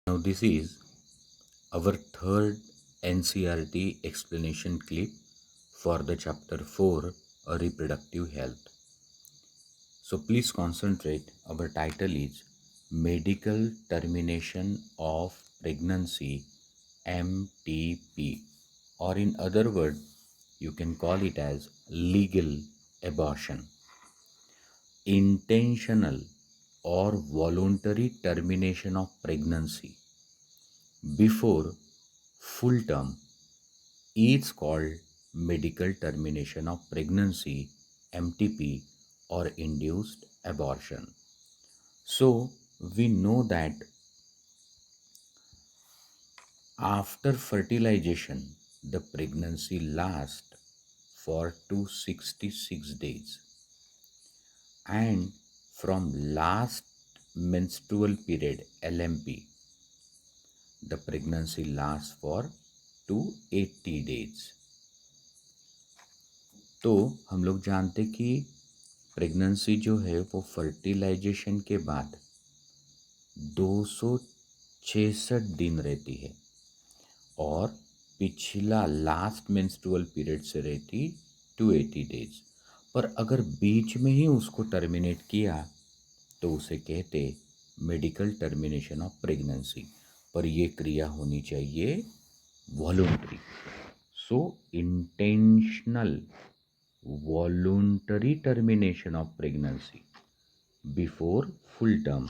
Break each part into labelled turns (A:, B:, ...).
A: Now, this is our third NCRT explanation clip for the chapter 4 Reproductive Health. So, please concentrate. Our title is Medical Termination of Pregnancy, MTP, or in other words, you can call it as legal abortion. Intentional or voluntary termination of pregnancy before full term is called medical termination of pregnancy, MTP, or induced abortion. So we know that after fertilization the pregnancy lasts for 266 days, and from last menstrual period, LMP, the pregnancy lasts for 280 days. तो हम लोग जानते कि pregnancy जो है वो fertilisation के बाद 266 दिन रहती है और पिछला लास्ट मेंस्ट्रुअल पीरियड से रहती 280 डेज। पर अगर बीच में ही उसको टर्मिनेट किया तो उसे कहते मेडिकल टर्मिनेशन ऑफ प्रेगनेंसी, पर ये क्रिया होनी चाहिए voluntary. So intentional voluntary termination of pregnancy before full term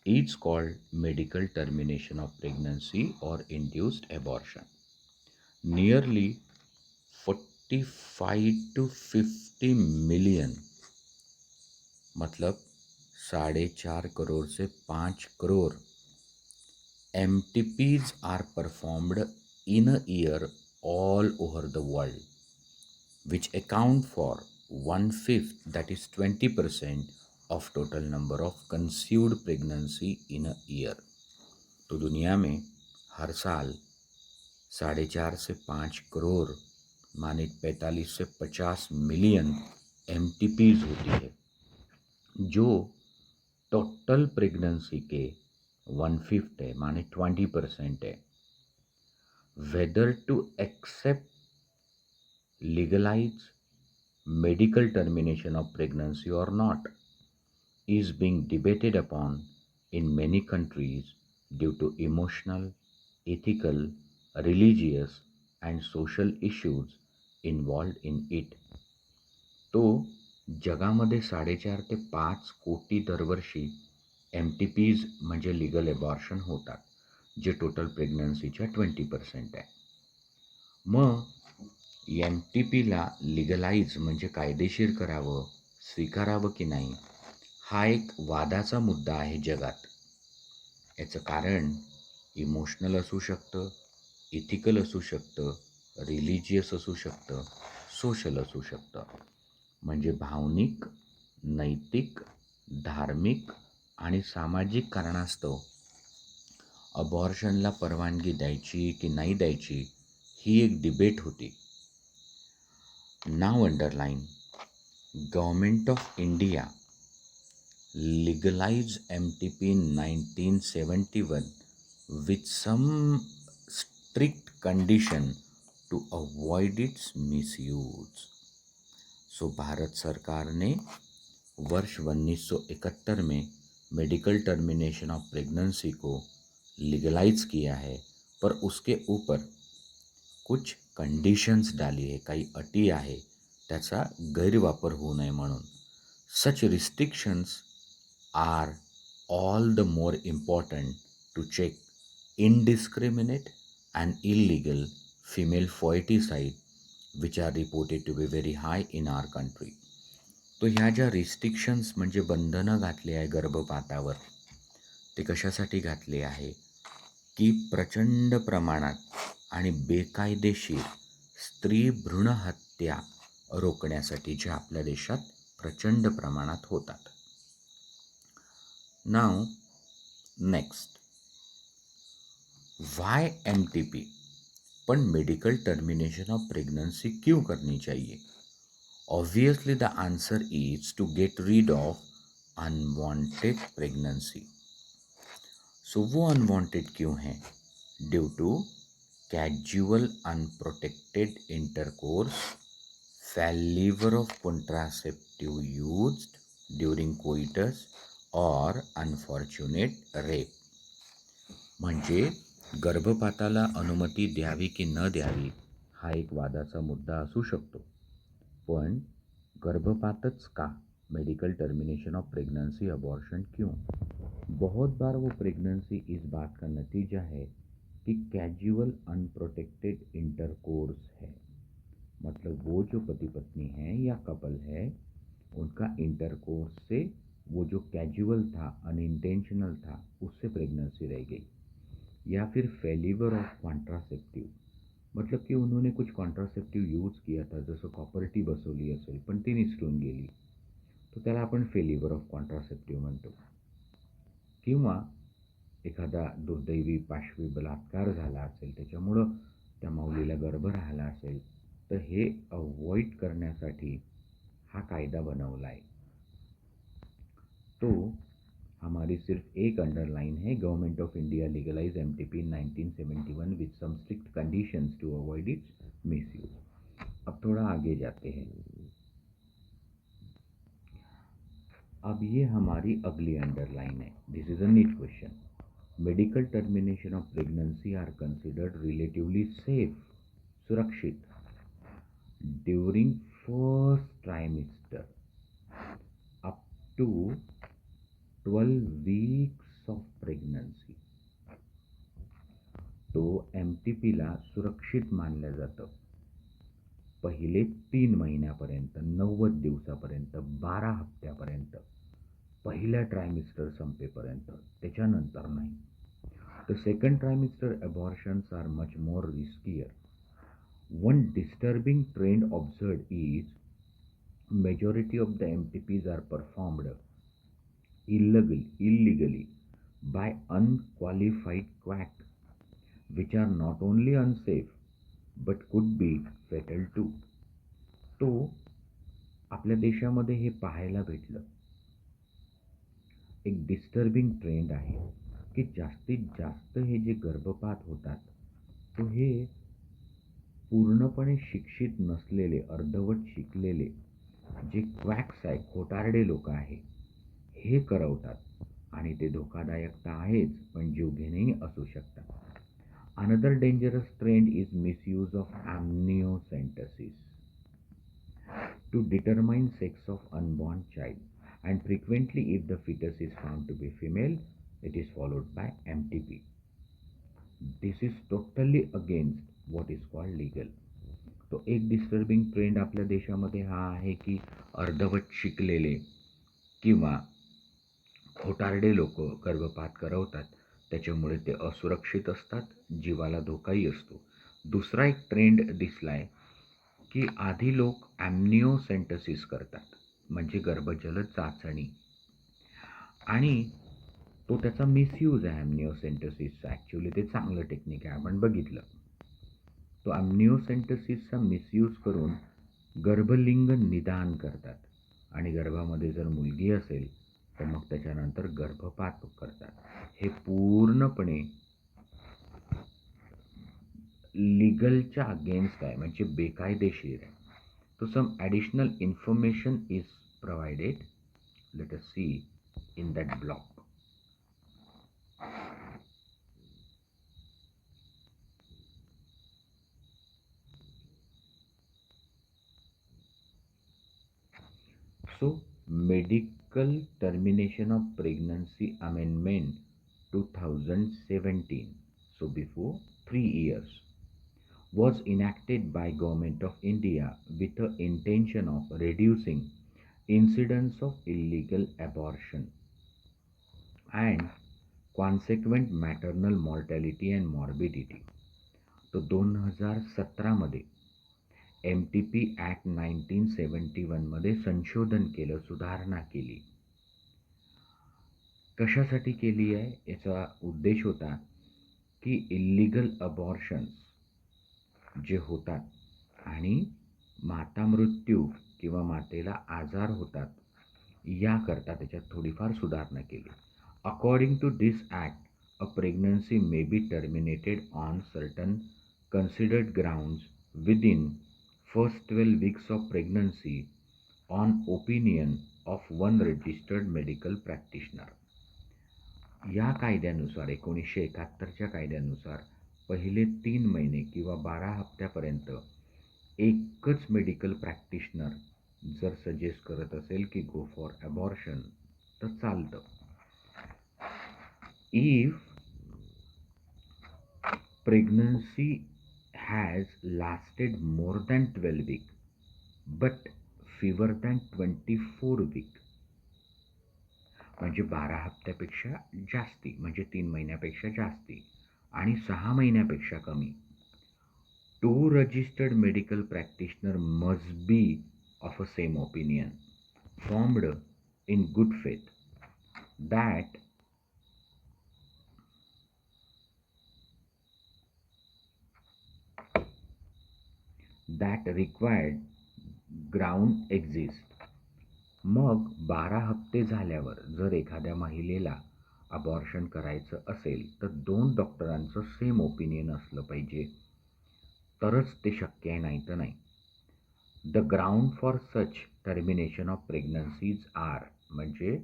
A: is called medical termination of pregnancy or induced abortion. Nearly 45 to 50 million, मतलब 4.5 करोड़ से 5 crore MTPs are performed in a year all over the world, which account for 1/5, that is 20% of total number of conceived pregnancy in a year. तो दुनिया में हर साल 4.5 से 5 करोड़ माने 45 से 50 million MTPs होती है, जो total pregnancy के 1/5 है, माने 20% है. Whether to accept legalize medical termination of pregnancy or not is being debated upon in many countries due to emotional, ethical, religious and social issues involved in it. तो जगामध्ये 4.5 ते 5 कोटी दरवर्षी MTPs म्हणजे legal abortion होतात, जे total प्रेग्नन्सीच्या 20% आहे. मग MTPला लिगलाइज म्हणजे कायदेशीर करावं, स्वीकारावं की नाही, हा एक वादाचा मुद्दा आहे जगात. याचं कारण इमोशनल असू शकतं, इथिकल असू शकतं, रिलिजियस असू शकतं, सोशल असू शकतं. म्हणजे भावनिक, नैतिक, धार्मिक आणि सामाजिक कारणास्तव अबॉर्शनला परवानगी द्यायची की नाही द्यायची ही एक डिबेट होती. Now underline, Government of India legalized MTP in 1971 with some strict condition to avoid its misuse. So Bharat सरकार ने वर्ष 1971 में मेडिकल टर्मिनेशन ऑफ प्रेगनेंसी को लीगलाइज किया है, पर उसके ऊपर कुछ कंडिशन्स डाली आहे, काही अटी आहे त्याचा गैरवापर होऊ नये म्हणून. Such restrictions are all the more important to check indiscriminate and illegal female foeticide which are reported to be very high in our country. तो ह्या ज्या रिस्ट्रिक्शन्स म्हणजे बंधनं घातली आहे गर्भपातावर, ते कशासाठी घातले आहे की प्रचंड प्रमाणात आणि बेकायदेशीर स्त्री भ्रूण हत्या रोखण्यासाठी, जे आपल्या देशात प्रचंड प्रमाणात होतात. नाउ नेक्स्ट, व्हाय MTP, पण मेडिकल टर्मिनेशन ऑफ प्रेगनेंसी क्यों करनी चाहिए? Obviously the answer is to get rid of unwanted pregnancy. So वो अनवांटेड क्यों हैं? Due to casual unprotected intercourse, failure of contraceptive used during coitus or unfortunate rape. म्हणजे गर्भपाताला अनुमती द्यावी की न द्यावी हा एक वादाचा मुद्दा असू शकतो. पण गर्भपातच का? Medical termination of pregnancy, abortion क्यों? बहुत बार वो प्रेगनेंसी इस बात का नतीजा है कि कैजुअल अनप्रोटेक्टेड इंटरकोर्स है. मतलब वो जो पति पत्नी है या कपल है, उनका इंटरकोर्स से वो जो कैजुअल था, अनइंटेंशनल था, उससे प्रेगनेंसी रह गई. या फिर फेल्यूर ऑफ कॉन्ट्रासेप्टिव, मतलब की उन्होंने कुछ कॉन्ट्रासेप्टिव यूज किया था, जसं कॉपर बसवली असेल पण ती निसटून गेली, तर त्याला आपण फेल्यूर ऑफ कॉन्ट्रासेप्टिव म्हणतो. किंवा एखादा दुर्दैवी पाशवी बलात्कार झाला असेल, त्याच्यामुळं त्या माऊलीला गर्भ राहिला असेल, तर हे अवॉइड करण्यासाठी हा कायदा बनवला आहे. तो हमारी सिर्फ एक अंडरलाइन है, government of India legalise MTP in 1971 with some strict conditions to avoid its misuse. अब थोड़ा आगे जाते हैं. अब ये हमारी अगली अंडरलाइन है. This is a NEET question. Medical termination of pregnancy are considered relatively safe, सुरक्षित, during first trimester up to 12 weeks of pregnancy. तो एमटीपीला सुरक्षित मानलं जातं पहिले 3 महिन्यापर्यंत, 90 दिवसापर्यंत, 12 हप्त्यापर्यंत, पहिल्या ट्रायमिस्टर संपेपर्यंत, त्याच्यानंतर नाही. The second trimester abortions are much more riskier. One disturbing trend observed is majority of the MTPs are performed illegally by unqualified quack, which are not only unsafe but could be fatal too. तो आपल्या देशामध्ये हे पाहायला भेटलं. एक disturbing trend आहे की जास्तीत जास्त हे जे गर्भपात होतात, तो हे पूर्णपणे शिक्षित नसलेले, अर्धवट शिकलेले जे क्वॅक्स आहे, खोटारडे लोक आहे, हे करवतात. आणि ते धोकादायक तर आहेच, पण जीवघेणेही असू शकतात. Another dangerous trend is misuse of amniocentesis to determine sex of unborn child, and frequently if the fetus is found to be female, it is followed by MTP. This is totally against what is called legal. तो एक disturbing trend आपल्या देशामध्ये हा आहे की अर्धवट शिकलेले किंवा खोटारडे लोक गर्भपात करवतात, त्याच्यामुळे ते असुरक्षित असतात, जीवाला धोकाही असतो. दुसरा एक ट्रेंड दिसलाय की आधी लोक ॲम्निओसेंटसिस करतात, म्हणजे गर्भजल चाचणी, आणि तो त्याचा मिसयूज आहे ॲम्निओसेंटसिसचा. ॲक्च्युली ते चांगलं टेक्निक आहे, आपण बघितलं. तो ॲम्निओसेंटसिसचा मिसयूज करून गर्भलिंग निदान करतात, आणि गर्भामध्ये जर मुलगी असेल तर मग त्याच्यानंतर गर्भपात करतात. हे पूर्णपणे लीगलच्या अगेन्स्ट आहे, म्हणजे बेकायदेशीर आहे. तो some additional information is provided. Let us see in that block. So, Medical Termination of Pregnancy Amendment 2017, so before 3 years, was enacted by Government of India with the intention of reducing incidence of illegal abortion and consequent maternal mortality and morbidity. तो 2017 मध्ये MTP act 1971 मध्ये संशोधन केलं, सुधारणा केली. कशासाठी केली आहे? याचा उद्देश होता की इल्लीगल अबॉर्शन्स जे होतात आणि माता मृत्यू किंवा मातेला आजार होतात, याकरता त्याच्यात थोडीफार सुधारणा केली. According to this act, a pregnancy may be terminated on certain considered grounds within first 12 weeks of pregnancy on opinion of one registered medical practitioner. या कायद्यानुसार 1971च्या कायद्यानुसार पहिले 3 महिने किंवा 12 हप्त्यापर्यंत एकच मेडिकल प्रॅक्टिशनर जर सजेस्ट करत असेल की गो फॉर अबॉर्शन तर चालतं. If pregnancy has lasted more than 12 weeks but fewer than 24 weeks म्हणजे 12 हप्त्यापेक्षा जास्ती म्हणजे 3 महिन्यापेक्षा जास्ती आणि 6 महिन्यापेक्षा कमी, 2 registered medical practitioner must be of a same opinion, formed in good faith, that required ground exist. मग 12 हप्ते झाल्यावर जर एखाद्या महिलेला अबॉर्शन करायचं असेल तर 2 डॉक्टरांचं सेम ओपिनियन असलं पाहिजे, तरच ते शक्य आहे, नाही तर नाही. The ground for such termination of pregnancies are म्हणजे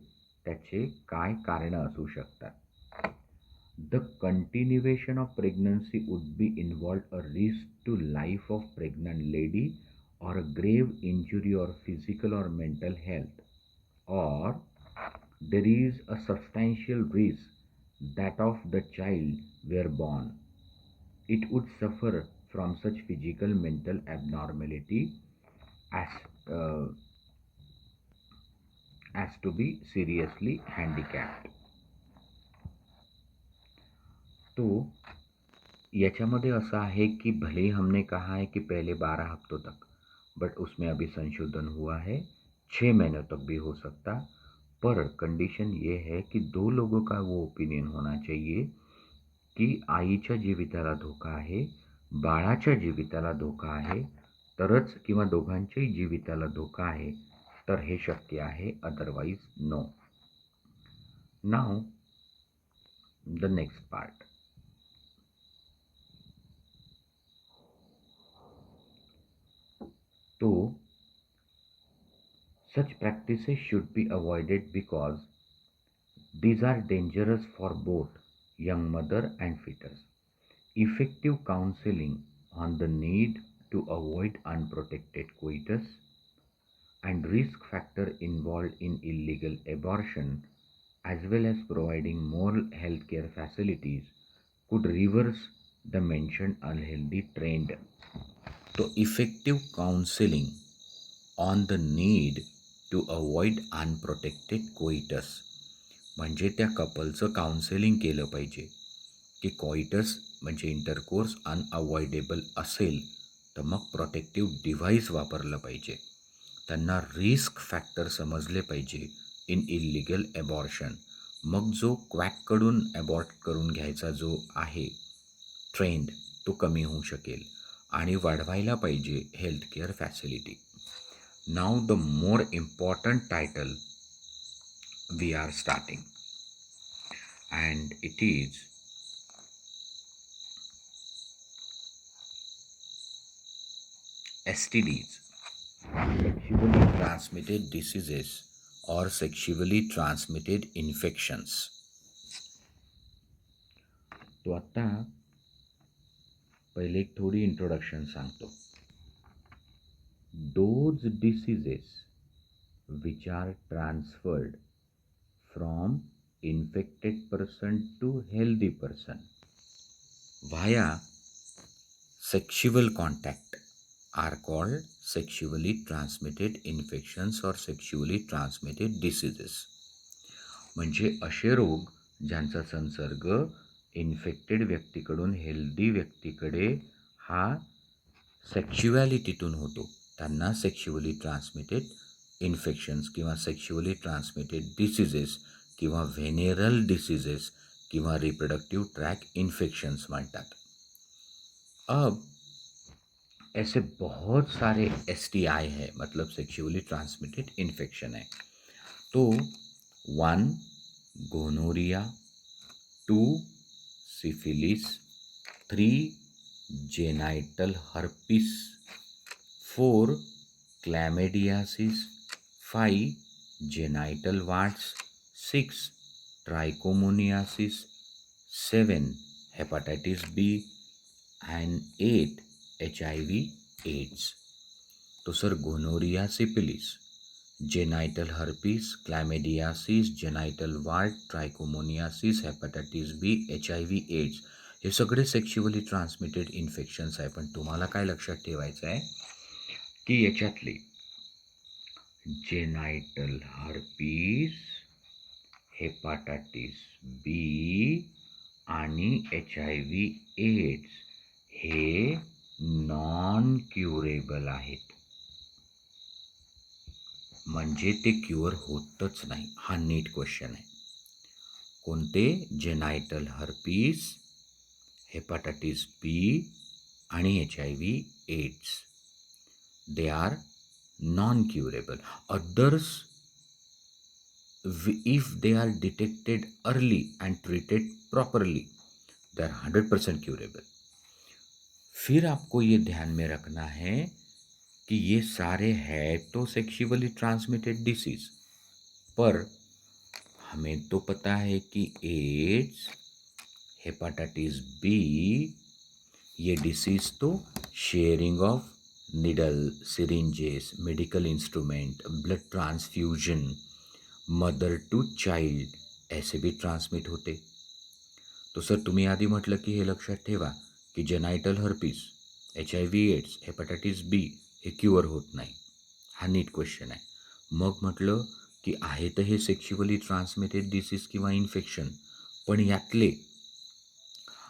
A: त्याचे काय कारणं असू शकतात. The continuation of pregnancy would be involved a risk to life of pregnant lady or a grave injury or physical or mental health, or there is a substantial risk that of the child were born it would suffer from such physical mental abnormality as uh, as to be seriously handicapped. तो याच्यामध्ये असं है कि भले ही हमने कहा है कि पहले 12 हफ्तों तक, बट उसमें अभी संशोधन हुआ है, 6 महीनों तक भी हो सकता, पर कंडिशन ये है कि 2 लोगों का वो ओपिनियन होना चाहिए की आईच्या जीविताला धोका आहे, बाळाच्या जीविताला धोका आहे, तरच किंवा दोघांच्याही जीविताला धोका आहे तर हे शक्य आहे, otherwise no. Now the next part. तो such practices should be avoided because these are dangerous for both young mother and fetus. Effective counseling on the need to avoid unprotected coitus and risk factor involved in illegal abortion, as well as providing more healthcare facilities, could reverse the mentioned unhealthy trend. तो effective counselling on the need to avoid unprotected coitus म्हणजे त्या कपलचं counselling केलं पाहिजे की coitus म्हणजे intercourse unavoidable असेल तर मग प्रोटेक्टिव्ह डिव्हाइस वापरलं पाहिजे. त्यांना रिस्क फॅक्टर समजले पाहिजे इन इलिगल ॲबॉर्शन. मग जो क्वॅककडून ॲबॉर्ट करून घ्यायचा जो आहे ट्रेंड तो कमी होऊ शकेल आणि वाढवायला पाहिजे healthcare facility. Now the more important title we are starting and it is STDs, sexually transmitted diseases or sexually transmitted infections. तो आता पहिले एक थोडी इंट्रोडक्शन सांगतो. Those diseases which are transferred from infected person to healthy person via sexual contact are called sexually transmitted infections or sexually transmitted diseases. म्हणजे असे रोग ज्यांचा संसर्ग इन्फेक्टेड व्यक्तीकडून हेल्दी व्यक्तीकडे हा सेक्शुॲलिटीतून होतो त्यांना सेक्शुअली ट्रान्समिटेड इन्फेक्शन्स किंवा सेक्शुअली ट्रान्समिटेड डिसीजेस किंवा व्हेनेरल डिसीजेस किंवा रिप्रोडक्टिव ट्रैक इन्फेक्शंस म्हणतात. अब ऐसे बहुत सारे STI है, मतलब सेक्शुअली ट्रांसमिटेड इन्फेक्शन है. तो 1 gonorrhoea, 2 syphilis, 3 genital herpes, 4 chlamydiasis, 5 genital warts, 6 trichomoniasis, 7 hepatitis B and 8 HIV AIDS. तो sir gonorrhoea, syphilis, genital herpes, chlamydiasis, genital wart, trichomoniasis, hepatitis B, HIV AIDS हे सगळे सेक्शुअली ट्रान्समिटेड इन्फेक्शन्स आहे. पण तुम्हाला काय लक्षात ठेवायचं आहे की याच्यातले जेनाइटल हर्पीस, हेपॅटायटिस बी आणि HIV एड्स हे नॉन क्युरेबल आहेत. म्हणजे ते क्युअर होतच नाही. हा नीट क्वेश्चन आहे. कोणते? जेनाइटल हर्पीस, हेपॅटायटिस बी आणि HIV AIDS. They are non curable. Others, if they are detected early and treated properly, they are 100% curable. फिर आपको ये ध्यान में रखना है कि ये सारे हैं तो सेक्शुअली ट्रांसमिटेड डिसीज, पर हमें तो पता है कि एड्स, हेपेटाइटिस बी, ये डिसीज तो sharing of needle, syringes, medical instrument, blood transfusion, mother to child ऐसे भी ट्रान्समिट होते. तो सर तुम्ही आधी म्हटलं की हे लक्षात ठेवा की genital herpes, HIV AIDS, hepatitis B हे क्युअर होत नाही. हा नीट क्वेश्चन आहे. मग म्हटलं की आहे तर हे सेक्शुअली ट्रान्समिटेड डिसीज किंवा इन्फेक्शन, पण यातले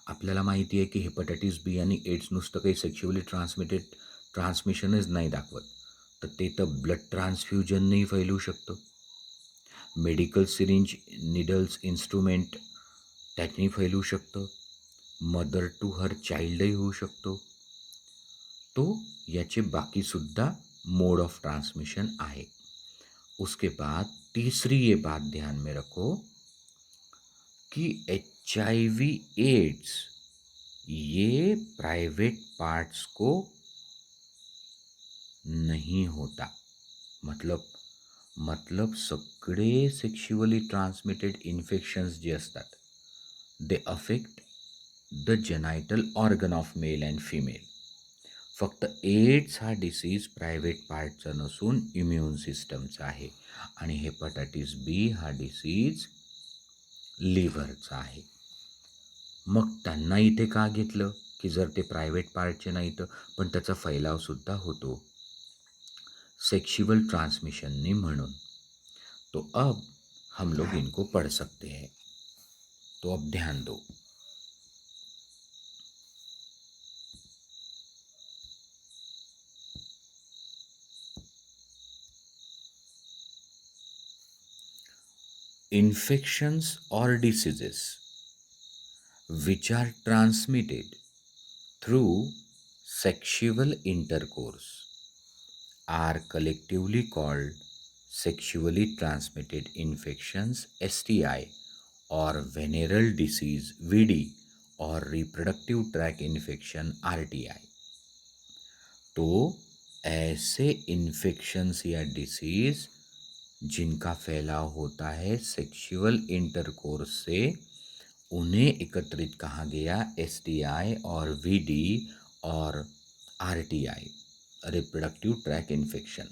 A: आपल्याला माहिती आहे की हेपॅटायटिस बी आणि एड्स नुसतं काही सेक्शुअली ट्रान्समिशनच नाही दाखवत, तर ते तर ब्लड ट्रान्सफ्युजननेही फैलू शकतं. मेडिकल सिरिंज, निडल्स, इन्स्ट्रुमेंट त्यातनी फैलू शकतं. मदर टू हर चाइल्डही होऊ शकतो. तो याचे बाकीसुद्धा मोड ऑफ ट्रांसमिशन आहे. उसके बाद तीसरी ये बात ध्यान में रखो कि HIV एड्स ये प्राइवेट पार्ट्स को नहीं होता. मतलब सगळे सेक्शुअली ट्रान्समिटेड इन्फेक्शन्स जे असतात they affect the genital organ of male and female. फक्त एड्स हा डिसीज प्रायव्हेट पार्टचा नसून इम्युन सिस्टमचा आहे आणि हेपॅटायटिस बी हा डिसीज लिव्हरचा आहे. मग त्यांना इथे का घेतलं की जर ते प्रायव्हेट पार्टचे नाही तर पण त्याचा फैलावसुद्धा होतो सेक्शुअल ट्रांसमिशनने म्हणून. तो अब हम लोग इनको पढ़ सकते हैं. तो अब ध्यान दो. Infections or diseases which are transmitted through sexual intercourse are collectively called sexually transmitted infections STI or venereal disease VD और reproductive tract infection RTI. तो ऐसे इन्फेक्शंस या डिसीज जिनका फैलाव होता है सेक्सुअल इंटरकोर्स से, उन्हें एकत्रित कहा गया STI और VD और RTI, reproductive tract infection.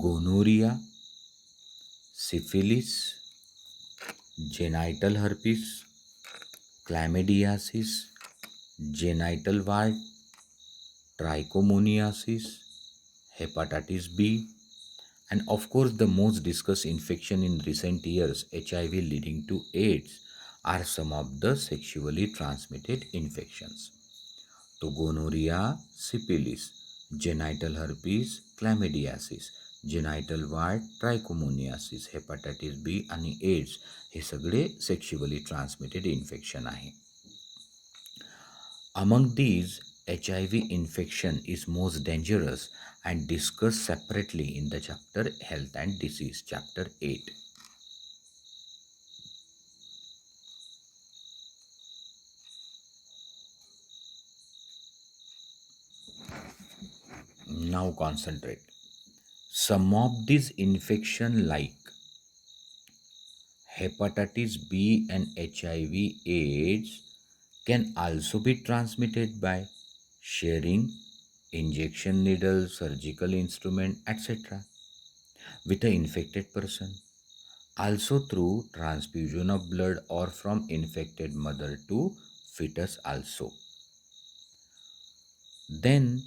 A: Gonorrhoea, syphilis, genital herpes, chlamydiasis, genital wart, trichomoniasis, hepatitis B, and of course the most discussed infection in recent years, HIV leading to AIDS, are some of the sexually transmitted infections. तो gonorrhoea, syphilis, genital herpes, chlamydiasis, genital wart, trichomoniasis, hepatitis B आणि AIDS हे सगळे sexually transmitted infection आहे. Among these, HIV infection is most dangerous and discussed separately in the chapter Health and Disease, chapter 8. Now concentrate. Some of these infection like hepatitis B and HIV AIDS can also be transmitted by sharing injection needle, surgical instrument, etc. with an infected person. Also through transfusion of blood or from infected mother to fetus also. Then,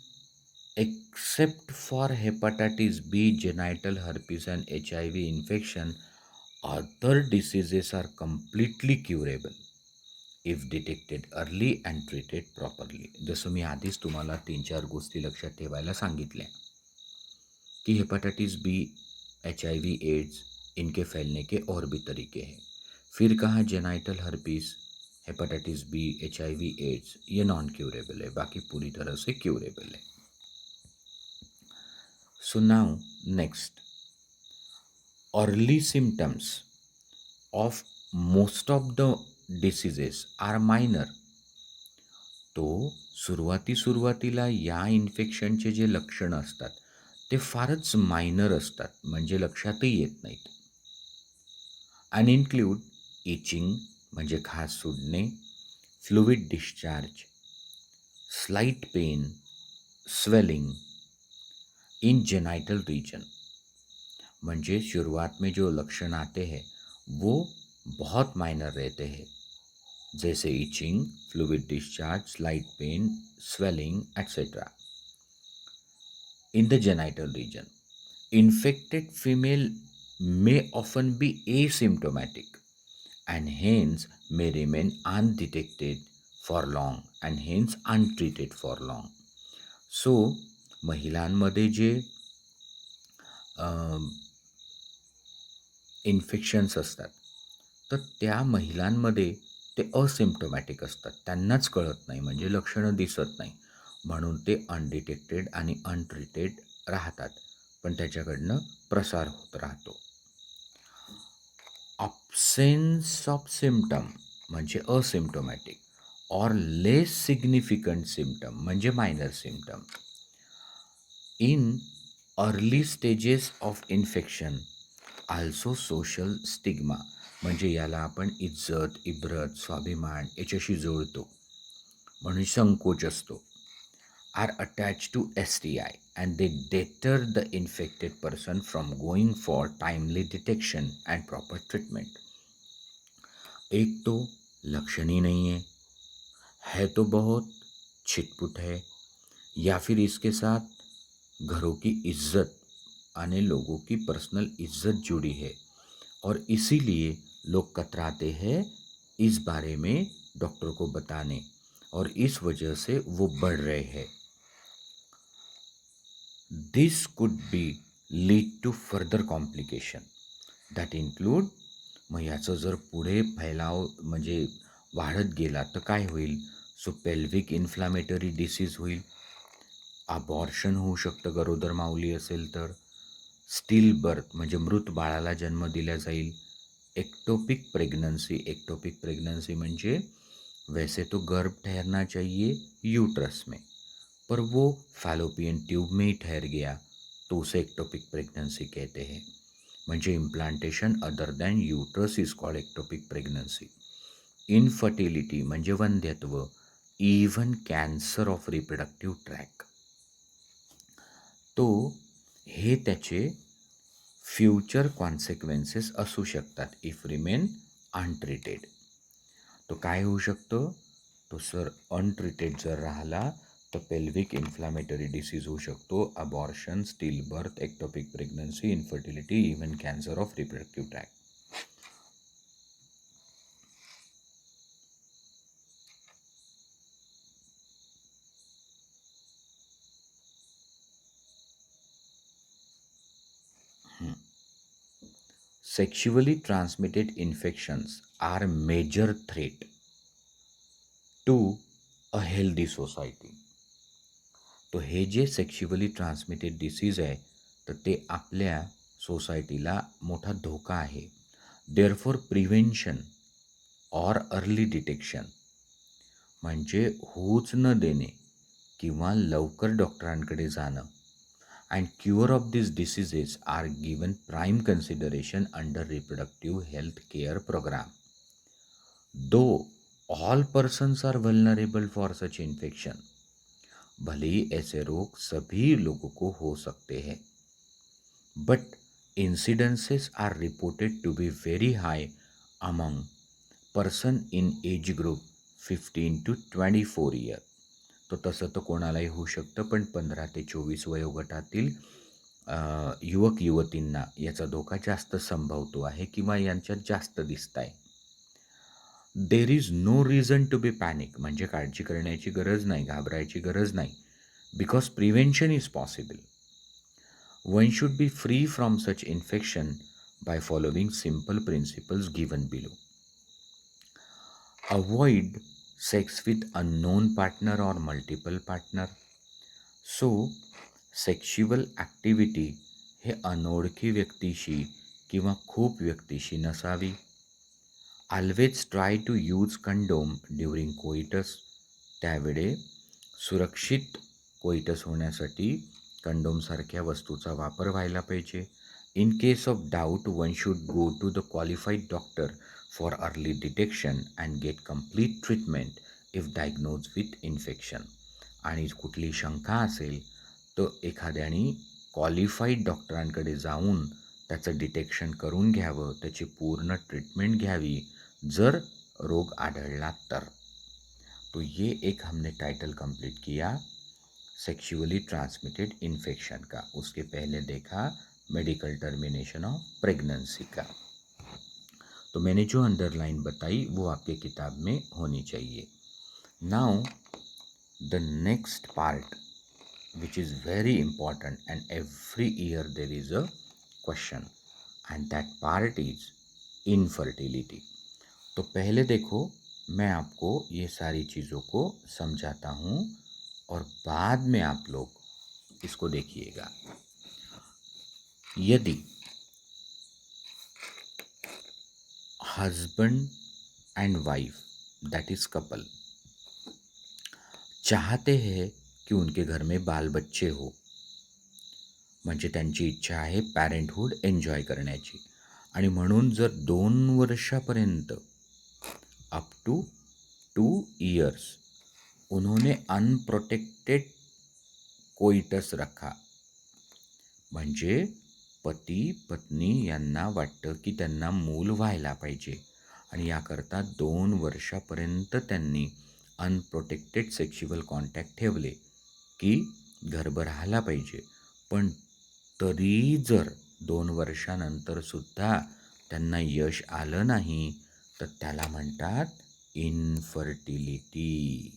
A: except for hepatitis B, genital herpes and HIV infection, other diseases are completely curable if detected early and treated properly. जसं मी आधीच तुम्हाला 3-4 गोष्टी लक्षात ठेवायला सांगितल्या कि hepatitis बी, HIV AIDS इनके फैलने के और भी तरीके हैं. फिर कहा जेनाइटल हर्पीस, हेपाटाइटिस बी, HIV एड्स ये नॉन क्यूरेबल है, बाकी पूरी तरह से क्यूरेबल है. So now next, early symptoms of most of the diseases are minor. तो सुरुवातीला या इन्फेक्शनचे जे लक्षणं असतात ते फारच मायनर असतात, म्हणजे लक्षातही येत नाहीत. आणि इन्क्लूड इचिंग म्हणजे खाज सुटणे, fluid discharge, slight pain, swelling in genital region. म्हणजे शुरुआत में जो लक्षण आते हैं वो बहुत माइनर रहते हैं, जैसे itching, fluid discharge, slight pain, swelling etcetera in the genital region. Infected female may often be asymptomatic and hence may remain undetected for long and hence untreated for long. So महिलांमध्ये जे infections असतात तर त्या महिलांमध्ये ते asymptomatic असतात, त्यांनाच कळत नाही, म्हणजे लक्षणं दिसत नाही, म्हणून ते अनडिटेक्टेड आणि अनट्रीटेड राहतात, पण त्याच्याकडनं प्रसार होत राहतो. अब्सेन्स ऑफ सिम्पटम म्हणजे असिम्प्टोमॅटिक और लेस सिग्निफिकंट सिम्पटम म्हणजे minor symptom in early stages of infection. Also social stigma म्हणजे याला आपण इज्जत, इब्रत, स्वाभिमान याच्याशी जोडतो, म्हणून संकोच असतो. Are attach to STI and they deter the infected person from going for timely detection and proper treatment. एक तो लक्षण ही नहीं है तो बहुत छिटपुट है, या फिर इसके साथ घरों की इज्जत आने लोगों की पर्सनल इज्जत जुड़ी है और इसीलिए लोग कतराते हैं इस बारे में डॉक्टर को बताने और इस वजह से वो बढ़ रहे हैं. This could be lead to further complication that include, मग याचं जर पुढे फैलाव म्हणजे वाढत गेला तर काय होईल? सो पेल्विक इन्फ्लामेटरी डिसीज होईल, अबॉर्शन होऊ शकतं गरोदर माऊली असेल तर, स्टिल बर्थ म्हणजे मृत बाळाला जन्म दिला जाईल, एक्टोपिक प्रेग्नन्सी म्हणजे वैसे तो गर्भ ठहरना चाहिए यूट्रस में पर वो फैलोपियन ट्यूब में ही ठहर गया तो उसे एक्टोपिक प्रेग्नन्सी कहते हैं. म्हणजे implantation other than uterus is called ectopic pregnancy. Infertility म्हणजे वंध्यत्व, even cancer of reproductive tract. तो हे त्याचे फ्युचर कॉन्सिक्वेन्सेस असू शकतात इफ रिमेन अनट्रीटेड. तो काय होऊ शकतो? तो सर अनट्रीटेड जर राहिला तर पेल्विक इन्फ्लामेटरी डिसीज होऊ शकतो, abortion, still birth, ectopic pregnancy, infertility, even cancer of reproductive track. Sexually transmitted infections are a major threat to a healthy society. तो हे जे सेक्शुअली ट्रान्समिटेड डिसीज आहे तर ते आपल्या सोसायटीला मोठा धोका आहे. Therefore prevention or early detection म्हणजे होऊच न देणे किंवा लवकर डॉक्टरांकडे जाणं and cure of these diseases are given prime consideration under reproductive health care program. Though all persons are vulnerable for such infection, भले ही ऐसे रोग सभी लोगों को हो सकते हैं, but incidences are reported to be very high among person in age group 15 to 24 year. तो तसं तर कोणालाही होऊ शकतं, पण 15 ते 24 वयोगटातील युवक युवतींना याचा धोका जास्त संभवतो आहे किंवा यांच्यात जास्त दिसत आहे. There is no reason to be panic, म्हणजे काळजी करण्याची गरज नाही, घाबरायची गरज नाही, because prevention is possible. One should be free from such infection by following simple principles given below. Avoid sex with unknown partner or multiple partner. So, sexual activity हे अनोळखी व्यक्तीशी किंवा खूप व्यक्तीशी नसावी. Always try to use condom during coitus. त्यावेळे सुरक्षित coitus होण्यासाठी कंडोमसारख्या वस्तूचा वापर व्हायला पाहिजे. In case of doubt, one should go to the qualified doctor for early detection and get complete treatment if diagnosed with infection. आणि कुठली शंका असेल तर एखाद्याने क्वालिफाईड डॉक्टरांकडे जाऊन त्याचं डिटेक्शन करून घ्यावं, त्याची पूर्ण ट्रीटमेंट घ्यावी जर रोग आढळला तर. तो ये एक हमने टाइटल कंप्लीट किया सेक्सुअली ट्रांसमिटेड इन्फेक्शन का. उसके पहले देखा मेडिकल टर्मिनेशन ऑफ प्रेगनेंसी का. तो मैंने जो अंडरलाइन बताई वो आपके किताब में होनी चाहिए. Now the next part which is very important end every year there is a question end that part is infertility. तो पहले देखो मैं आपको ये सारी चीज़ों को समझाता हूँ और बाद में आप लोग इसको देखिएगा. यदि husband end wife that is couple चाहते हैं की उनके घर में बाल बच्चे हो, म्हणजे त्यांची इच्छा आहे पॅरेंटहूड एन्जॉय करण्याची, आणि म्हणून जर 2 वर्षापर्यंत अप टू 2 इयर्स उन्होंने अनप्रोटेक्टेड कोइटस रखा, म्हणजे पती पत्नी यांना वाटतं की त्यांना मूल व्हायला पाहिजे आणि याकरता 2 वर्षापर्यंत त्यांनी अनप्रोटेक्टेड सेक्शुअल कॉन्टॅक्ट ठेवले की गर्भ राहायला पाहिजे, पण तरी जर 2 वर्षानंतरसुद्धा त्यांना यश आलं नाही तर त्याला म्हणतात इनफर्टिलिटी.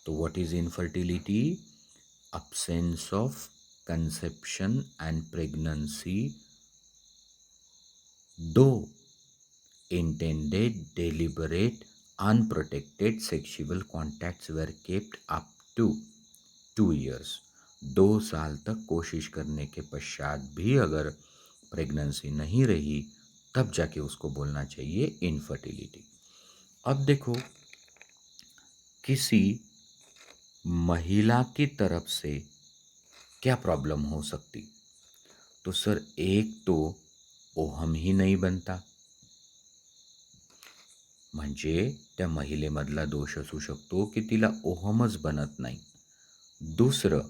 A: तो what is infertility? Absence of conception and pregnancy though intended, deliberate, unprotected sexual contacts were kept up to 2 years. 2 साल तक कोशिश करने के पश्चात भी अगर प्रेगनेंसी नहीं रही तब जाके उसको बोलना चाहिए इनफर्टिलिटी. अब देखो किसी महिला की तरफ से क्या प्रॉब्लम हो सकती? तो सर एक तो ओहम ही नहीं बनता, म्हणजे त्या महिलेमधला दोष असू शकतो की तिला ओहमच बनत नाही. दुसरं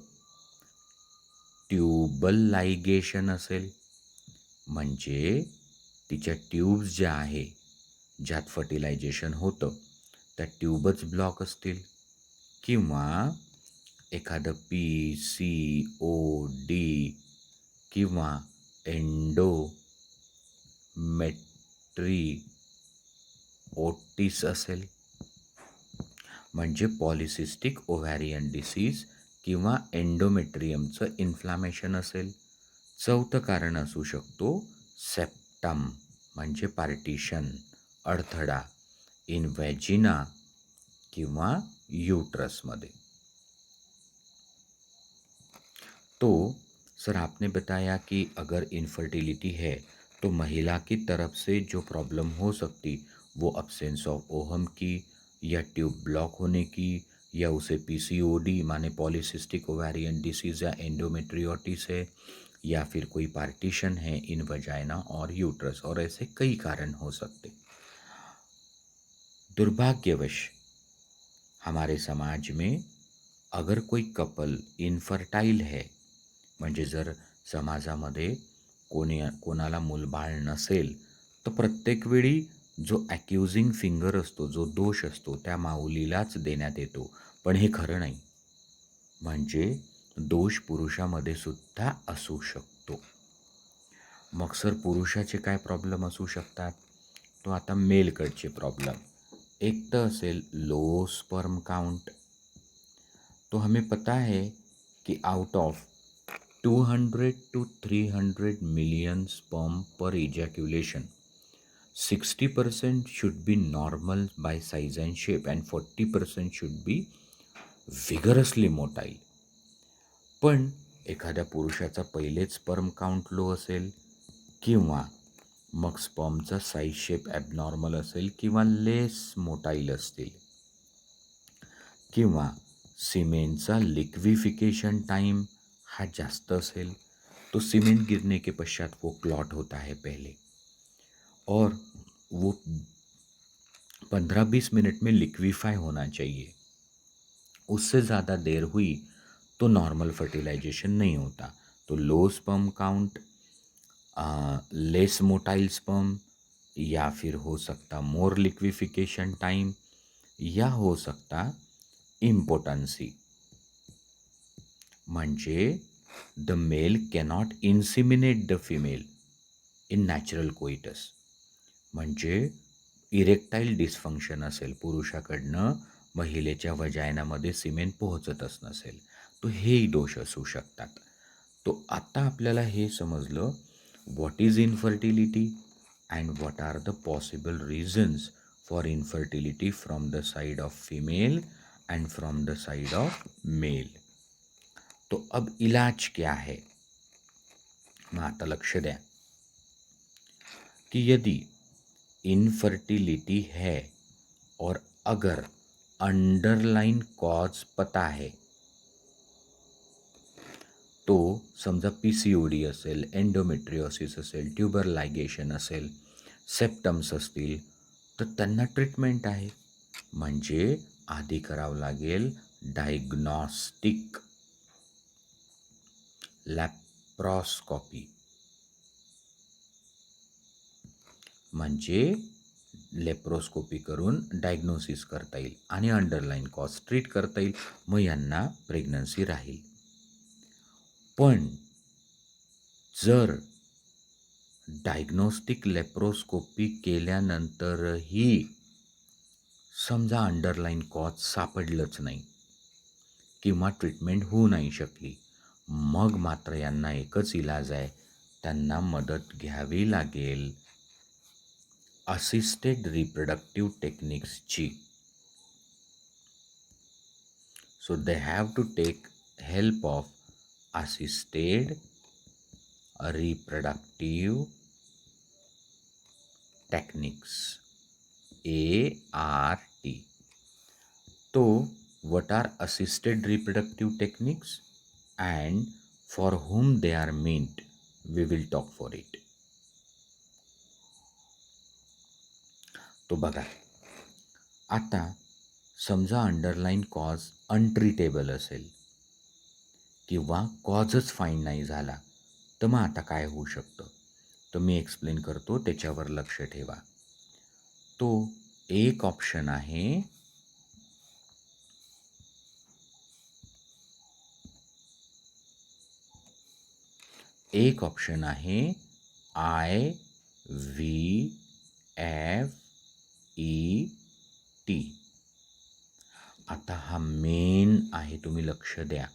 A: ट्यूबल लायगेशन असेल, म्हणजे तिच्या ट्यूब्स ज्या आहे ज्यात फर्टिलायझेशन होतं त्या ट्यूबच ब्लॉक असतील, किंवा एखादं PCOD किंवा एंडोमेट्रिओटिस असेल, म्हणजे पॉलिसिस्टिक ओव्हॅरियन डिसीज किंवा एंडोमेट्रियमचं इन्फ्लामेशन असेल. चौथं कारण असू शकतो सेप्टम, म्हणजे पार्टिशन, अडथळा इन व्हॅजिना किंवा यूट्रसमध्ये. तो सर आपने बताया कि अगर इनफर्टिलिटी है तो महिला की तरफ से जो प्रॉब्लम हो सकती वो अब्सेंस ऑफ ओहम की, या ट्यूब ब्लॉक होने की, या उसे पीसीओडी माने पॉलीसिस्टिक ओवेरियन डिसीज़ या एंडोमेट्रियोटिस है, या फिर कोई पार्टीशन है इन वजाइना और यूट्रस, और ऐसे कई कारण हो सकते। दुर्भाग्यवश हमारे समाज में अगर कोई कपल इनफर्टाईल है, म्हणजे जर समाजामध्ये कोणाला मूलबाळ नसेल, तर प्रत्येक वेळी जो ॲक्युजिंग फिंगर असतो, जो दोष असतो, त्या माऊलीलाच देण्यात येतो. पण हे खरं नाही. म्हणजे दोष पुरुषामध्ये सुद्धा असू शकतो. मग सर पुरुषाचे काय प्रॉब्लेम असू शकतात? तो आता मेलकडचे प्रॉब्लेम. एक तर असेल लो स्पर्म काउंट. तो हमें पता है कि out of 200 to 300 million sperm per ejaculation, 60% should be normal by size and shape and 40% should be vigorously motile. पण एखाद्या पुरुषाचा पहिलेच स्पर्म काउंट लो असेल, किंवा मग स्पर्मचा साईज शेप ॲबनॉर्मल असेल, किंवा लेस मोटाईल असतील, किंवा सीमेंटचा लिक्विफिकेशन टाइम हा जास्त असेल, तो सीमेंट गिरने के पश्चात वो क्लॉट होता है पहले, और वो 15-20 मिनट में लिक्विफाई होना चाहिए. उससे ज़्यादा देर हुई तो नॉर्मल फर्टिलाइजेशन नहीं होता. तो लो स्पर्म काउंट, लेस मोटाइल स्पर्म, या फिर हो सकता मोर लिक्विफिकेशन टाइम, या हो सकता इम्पोटन्सी. म्हणजे the male cannot inseminate the female in natural coitus. म्हणजे इरेक्टाईल डिस्फंक्शन असेल पुरुषाकडनं, महिलेच्या वजायनामध्ये सिमेंट पोहोचतच नसेल, तो हेही दोष असू शकतात. तो आता आपल्याला हे समजलं what is infertility and what are the possible reasons for infertility from the side of female and from the side of male. तो अब इलाज क्या है? मग आता लक्ष द्या कि यदि इनफर्टिलिटी है और अगर अंडरलाइन कॉज पता है, तो समजा पीसीओडी असेल, एंडोमेट्रियोसिस असेल, ट्यूबर लायगेशन असेल, सेप्टम्स असतील, तर त्यांना ट्रीटमेंट आहे. म्हणजे आधी करावं लागेल डायग्नॉस्टिक लॅप्रोस्कोपी. म्हणजे लेप्रोस्कोपी करून डायग्नोसिस करता येईल आणि अंडरलाईन कॉज ट्रीट करता येईल. मग यांना प्रेग्नन्सी राहील. पण जर डायग्नोस्टिक लेप्रोस्कोपी केल्यानंतरही समजा अंडरलाईन कॉज सापडलंच नाही किंवा ट्रीटमेंट होऊ नाही शकली, मग मात्र यांना एकच इलाज आहे, त्यांना मदत घ्यावी लागेल असिस्टेड रिप्रोडक्टिव्ह टेक्निक्सची. So they have to take help of assisted reproductive techniques, ART. So what are assisted reproductive techniques and for whom they are meant, we will talk for it. तो बघा, आता समजा अंडरलाईन कॉज अनट्रीटेबल असेल किंवा कॉजच find नाही झाला, तर मग आता काय होऊ शकतं? तर मी एक्सप्लेन करतो, त्याच्यावर लक्ष ठेवा. तो एक ऑप्शन आहे IVFET. आता हा मेन आहे, तुम्ही लक्ष द्या.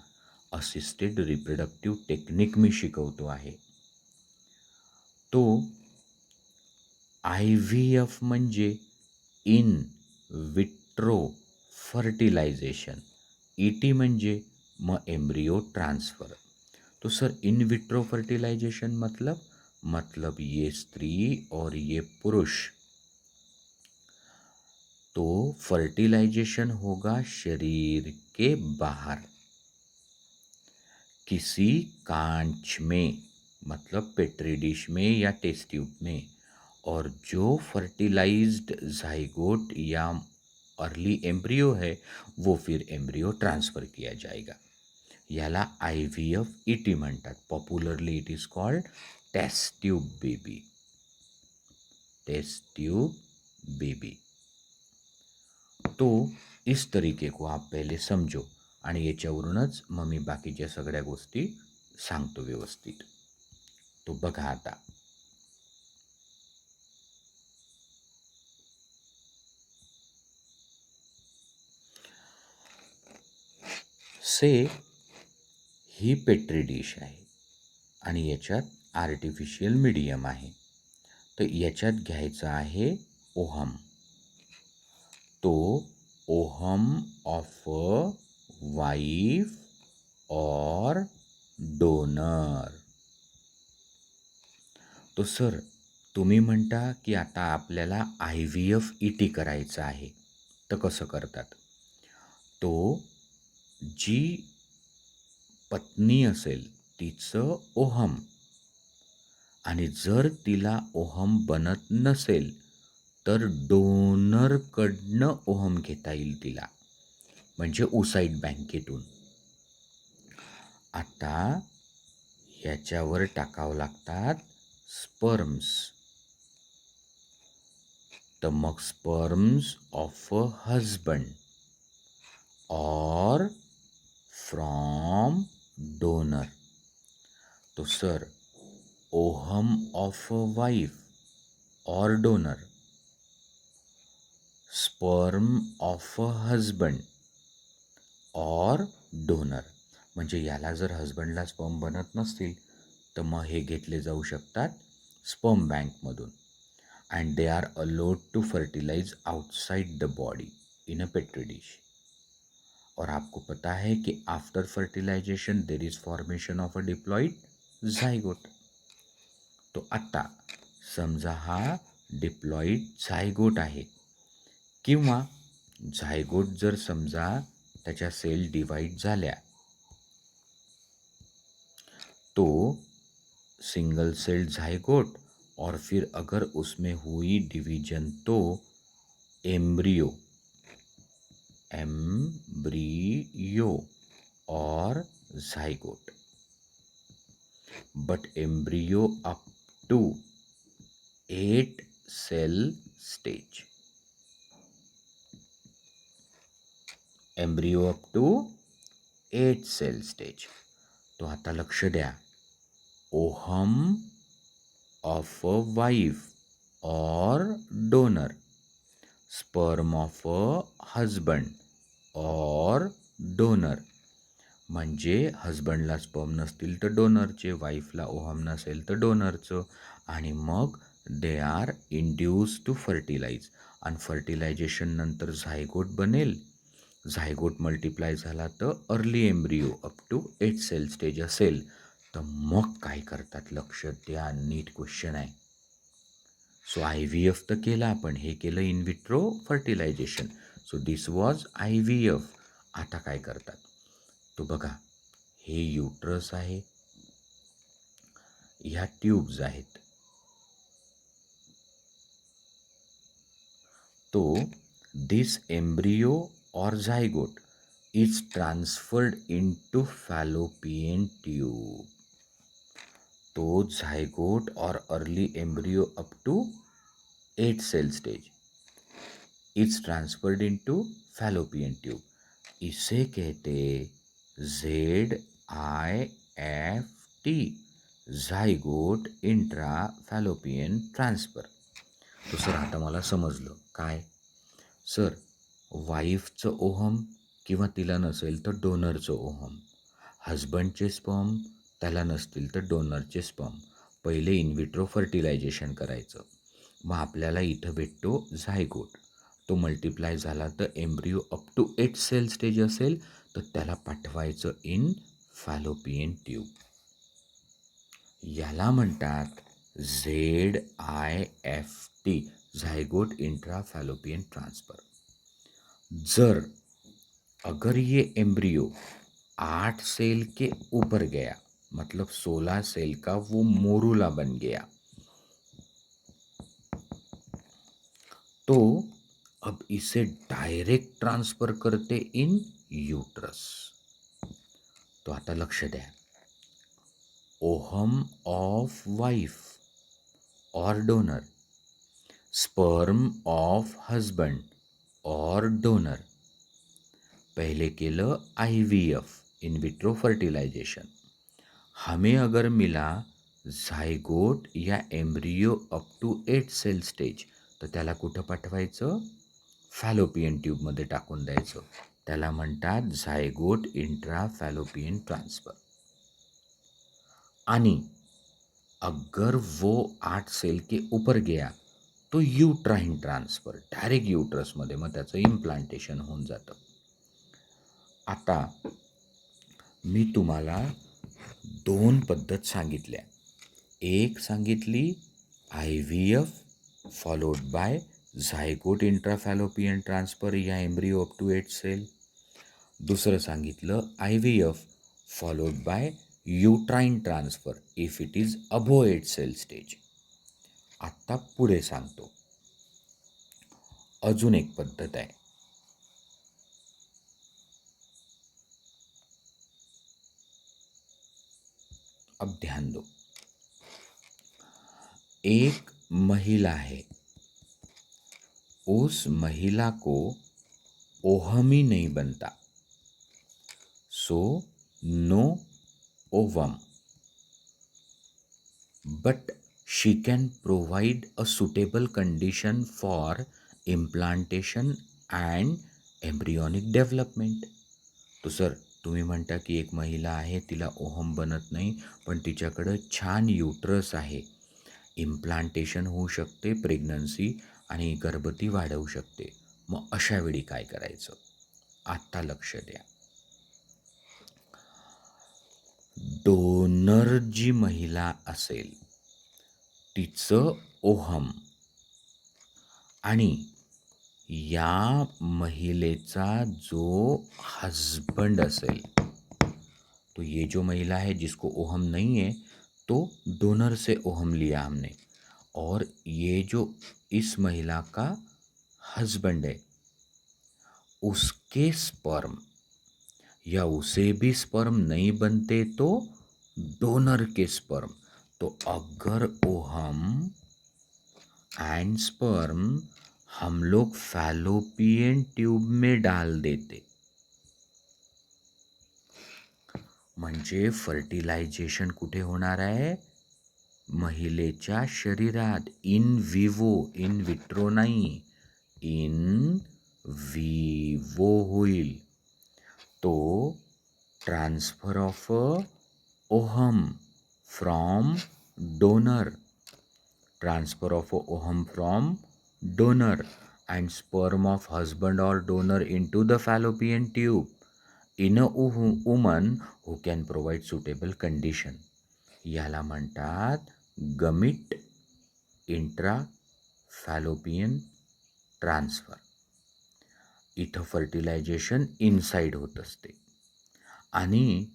A: असिस्टेड रिप्रोडक्टिव्ह टेक्निक मी शिकवतो आहे. तो IVF म्हणजे इन विट्रो फर्टिलायझेशन, ET म्हणजे मग एम्ब्रियो ट्रान्सफर. तो सर इन विट्रो फर्टिलाइजेशन मतलब ये स्त्री और ये पुरुष तो फर्टिलाइजेशन होगा शरीर के बाहर किसी कांच में, मतलब पेट्री डिश में या टेस्ट ट्यूब में, और जो फर्टिलाइज्ड जाइगोट या अर्ली एम्ब्रियो है वो फिर एम्ब्रियो ट्रान्सफर किया जाएगा. याला IVF ET म्हणतात. Popularly it is called test tube baby. Test tube baby. तो इस तरीके को आप पहले समजो आणि याच्यावरूनच मग मी बाकीच्या सगळ्या गोष्टी सांगतो व्यवस्थित. तो बघा आता. से ही पेट्री डिश आहे आणि याच्यात आर्टिफिशियल मीडियम आहे. तर याच्यात घ्यायचं आहे ओहम. तो ओहम ऑफ अ वाईफ और डोनर. तो सर तुम्ही म्हणता की आता आपल्याला IVF ET करायचं आहे, तर कसं करतात? तो जी पत्नी असेल तिचं ओहम, आणि जर तिला ओहम बनत नसेल तर डोनरकडनं ओहम घेता येईल तिला, म्हणजे ओसाईड बँकेतून. आता याच्यावर टाकावं लागतात स्पर्म्स. तर मग sperms of a husband or from donor. तो sir ovum of a wife और donor, sperm of a husband और डोनर. म्हणजे याला जर हजबंडला स्पर्म बनत नसतील तर मग हे घेतले जाऊ शकतात स्पर्म बँकमधून. And they are allowed to fertilise outside the body in a petri dish. और आपको पता है कि after fertilisation there is formation of a diploid zygote. तो आता समजा हा डिप्लॉइड झायगोट आहे, किंवा झायगोट जर समजा त्याच्या सेल डिवाइड झाल्या, तो सिंगल सेल झायगोट, और फिर अगर उसमें हुई डिवीजन तो एम्ब्रियो और zygote. But embryo up to 8 cell stage. Embryo up to 8 cell stage. तो आता लक्ष द्या. ओहम ऑफ अ वाइफ और donor, sperm of a husband और डोनर. म्हणजे हजबंडला स्पर्म नसतील तर डोनरचे, वाईफला ओहम नसेल तर डोनरचं, आणि मग they are induce to fertilise. आणि फर्टिलायझेशन नंतर झायगोट बनेल. झायगोट मल्टिप्लाय झाला तर early embryo up to 8 cell stage असेल. तर मग काय करतात? लक्ष द्या, नीट क्वेश्चन आहे. सो IVF तर केलं आपण, हे केलं in vitro fertilisation. So this was IVF. आता काय करतात? तो बघा, हे युट्रस आहे, ह्या ट्यूब्स आहेत. तो दिस एम्ब्रियो और zygote is transferred into fallopian tube. तो झायगोट और early embryo up to 8 cell stage is transferred into fallopian tube. इसे कहते ZIFT, zygote intra fallopian transfer. तो सर आता मला समजलं काय. सर वाईफचं ओहम किंवा तिला नसेल तर डोनरचं ओहम, हजबंडचे स्पर्म त्याला नसतील तर डोनरचे स्पर्म, पहिले इनविट्रो फर्टिलायझेशन करायचं. मग आपल्याला इथं भेटतो झायगोट. तो मल्टिप्लाय झाला तर embryo up to 8 cell stage असेल तर त्याला पाठवायचं इन फॅलोपियन ट्यूब. याला म्हणतात ZIFT, zygote intra fallopian transfer. जर अगर ये एम्ब्रियो 8 सेल के ऊपर गया, मतलब 16 सेल का वो मोरूला बन गया, तो अब इसे डायरेक्ट ट्रांसफर करते इन यूट्रस. तो आता लक्ष द्या. ओहम ऑफ वाईफ और donor, sperm of husband or donor. पहले केलं IVF, इन विट्रो फर्टिलायझेशन. हमें अगर मिला झायगोट या embryo up to 8 cell stage, तर त्याला कुठं पाठवायचं? फॅलोपियन ट्यूबमध्ये टाकून द्यायचं. त्याला म्हणतात झायगोट इंट्रा फॅलोपियन ट्रान्सफर. आणि अगर वो 8 सेल के ऊपर गया तो यूट्राइन ट्रान्सफर, डायरेक्ट यूट्रसमध्ये मग त्याचं इम्प्लांटेशन होऊन जातं. आता मी तुम्हाला 2 पद्धत सांगितल्या. एक सांगितली IVF followed by zygote intrafallopian transfer या एम्ब्रियो अप टू 8 सेल. दुसरं सांगितलं IVF followed by uterine transfer if it is above 8 cell stage. आत्ता पुढे सांगतो. अजून एक पद्धत आहे. अब ध्यान दो. एक महिला है, उस महिला को ओहम ही नहीं बनता, so no ovum, but she can provide a suitable condition for implantation and embryonic development. तो सर तुम्ही म्हणता की एक महिला आहे, तिला ओहम बनत नाही, पण तिच्याकडं छान युट्रस आहे, इम्प्लांटेशन होऊ शकते, प्रेग्नन्सी आणि गर्भवती वाढवू शकते. मग अशा वेळी काय करायचं? आत्ता लक्ष द्या. डोनर जी महिला असेल तिचं ओहम आणि या महिलेचा जो हस्बंड असेल, तो ये जो महिला है जिसको ओहम नहीं है, तो डोनर से ओहम लिया हमने, और ये जो इस महिला का हस्बैंड है उसके स्पर्म या उसे भी स्पर्म नहीं बनते तो डोनर के स्पर्म. तो अगर ओहम एंड स्पर्म हम लोग फैलोपियन ट्यूब में डाल देते, म्हणजे फर्टिलायझेशन कुठे होणार आहे? महिलेच्या शरीरात. इन विवो, इन विट्रो नाही, इन विवो होईल. तो transfer of ovum from donor, transfer of ovum from donor and sperm of husband or donor into the fallopian tube in a woman who can provide suitable condition. याला म्हणतात gamete intra fallopian transfer. इथं fertilization inside होत असते. आणि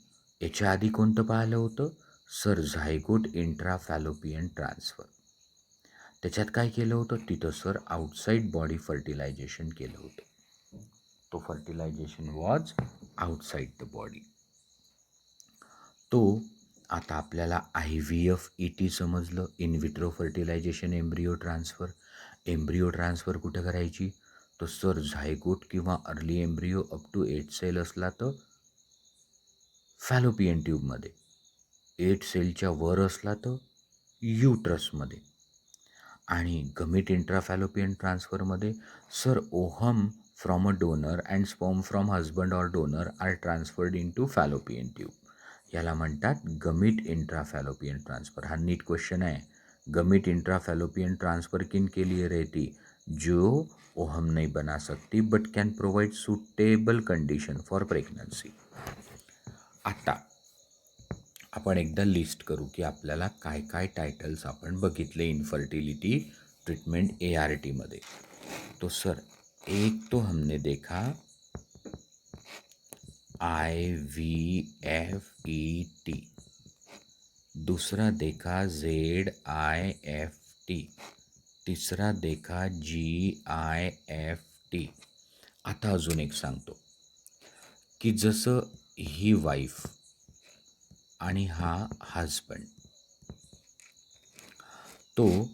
A: याच्या आधी कोणतं पाहिलं होतं? Sir zygote intra fallopian transfer. त्याच्यात काय केलं होतं? तिथं सर आउटसाईड बॉडी फर्टिलायझेशन केलं होतं. तो fertilization was outside the body. तो आता आपल्याला IVF ET समजलं, in vitro fertilization embryo transfer. Embryo transfer कुठं करायची? तर सर झायगोट किंवा early embryo up to 8 cell असला तर फॅलोपियन ट्यूबमध्ये, 8 सेलच्या वर असला तर युट्रसमध्ये. आणि गमिट इंट्राफॅलोपियन ट्रान्सफरमध्ये sir ovum from a donor and sperm from husband or donor are transferred into fallopian tube. याला म्हणतात गमिट इंट्राफॅलोपियन ट्रान्सफर. हा नीट क्वेश्चन आहे. गमिट इंट्राफॅलोपियन ट्रान्सफर किन के लिए रहती? जो ओहम नहीं बना सकती but can provide suitable condition for pregnancy. आता आपण एकदा लिस्ट करू की आपल्याला काय काय टायटल्स आपण बघितले इन्फर्टिलिटी ट्रीटमेंट ARTमध्ये. तो सर एक तो हमने देखा IVFET, दूसरा देखा ZIFT, तिसरा देखा GIFT. आता अजून एक सांगतो की जसं ही वाईफ आणि हा हस्बंड, तो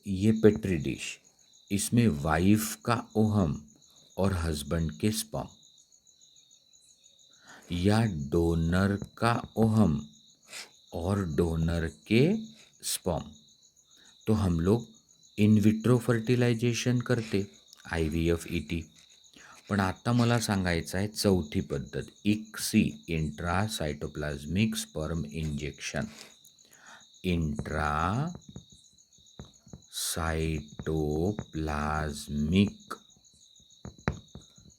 A: ये पेट्री डिश, इसमें वाइफ का ओहम और हस्बैंड के स्पर्म, या डोनर का ओहम और डोनर के स्पर्म, तो हम लोग इन विट्रो फर्टिलायझेशन करते, IVFET. पण आता मला सांगायचं आहे चौथी पद्धत, ICSI, intracytoplasmic sperm injection. Intra cytoplasmic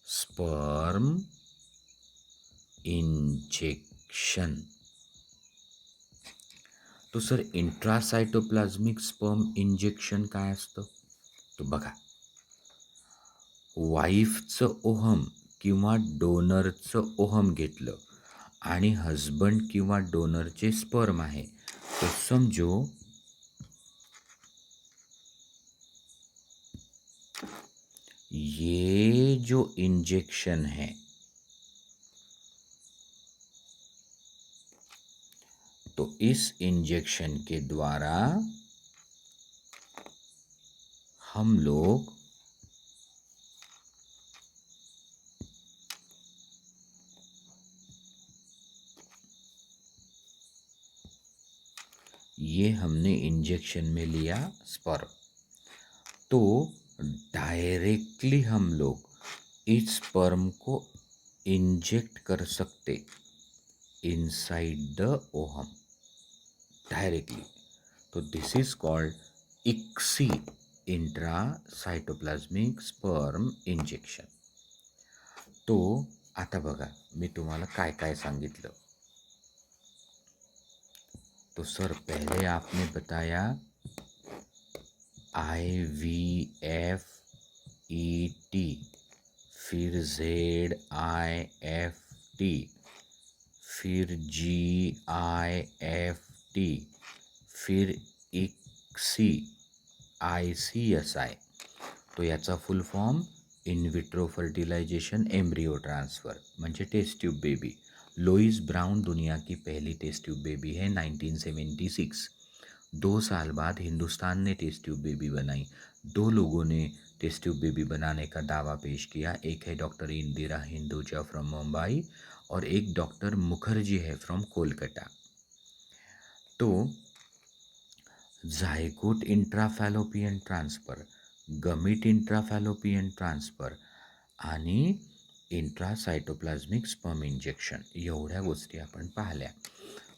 A: sperm injection. तो सर इंट्रासायटोप्लाझ्मिक स्पर्म इंजेक्शन काय असतं? तो बघा, वाईफचं ओहम किंवा डोनरचं ओहम घेतलं आणि हस्बंड किंवा डोनरचे स्पर्म आहे, तो समजो ये जो इंजेक्शन है तो इस इंजेक्शन के द्वारा हम लोग ये हमने इंजेक्शन में लिया स्पर्म, तो डायरेक्टली हम लोग इस स्पर्म को इंजेक्ट कर सकते इनसाइड द ओहम डायरेक्टली. तो this is called ICSI, intracytoplasmic sperm injection. तो आता बघा, मी तुम्हाला काय काय सांगितलं. तो सर पहले आपने बताया IVFET, फिर ZIFT, फिर GIFT, फिर ICSI. तो याचा full form in vitro fertilization embryo transfer, म्हणजे test tube baby. Louise Brown दुनिया की पहली टेस्ट ट्यूब बेबी है 1976. 2 साल बाद हिंदुस्तान ने टेस्ट ट्यूब बेबी बनाई. 2 लोगों ने टेस्ट ट्यूब बेबी बनाने का दावा पेश किया. एक है डॉक्टर इंदिरा हिंदुजा फ्रॉम मुंबई और एक डॉक्टर मुखर्जी है फ्रॉम कोलकाता. तो zygote intrafallopian transfer, गमिट intrafallopian transfer आणि इंट्रासायटोप्लाझ्मिक स्पर्म इंजेक्शन, एवढ्या गोष्टी आपण पाहिल्या.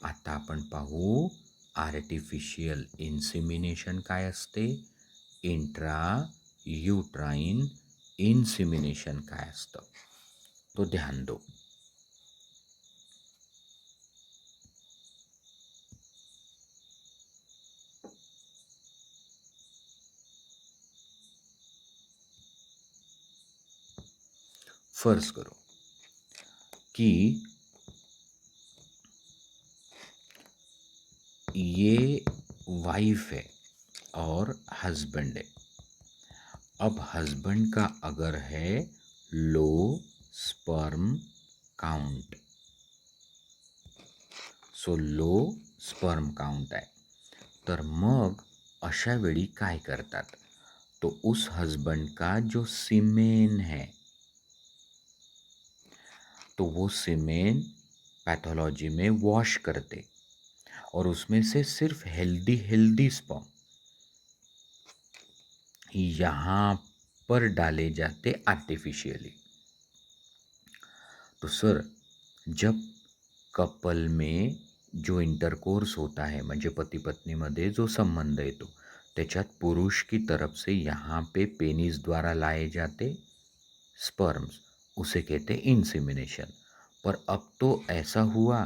A: आता आपण पाहू आर्टिफिशियल इन्सिमिनेशन काय असते, इंट्रा युट्राइन इन्सिमिनेशन काय असतं. तो ध्यान दो. फर्ज करो कि ये वाइफ है और हस्बैंड है. अब हस्बैंड का अगर है low sperm count, so low sperm count आहे, तर मग अशा वेळी काय करतात, तो उस हस्बैंड का जो सीमेन है, तो वो सीमेन पैथोलॉजी में वॉश करते और उसमें से सिर्फ हेल्दी स्पर्म यहाँ पर डाले जाते आर्टिफिशियली. तो सर जब कपल में जो इंटरकोर्स होता है, म्हणजे पति पत्नीमध्ये जो संबंध येतो, त्याच्यात पुरुष की तरफ से यहाँ पे पेनिस द्वारा लाए जाते स्पर्म्स, उसे कहते इंसेमिनेशन. पर अब तो ऐसा हुआ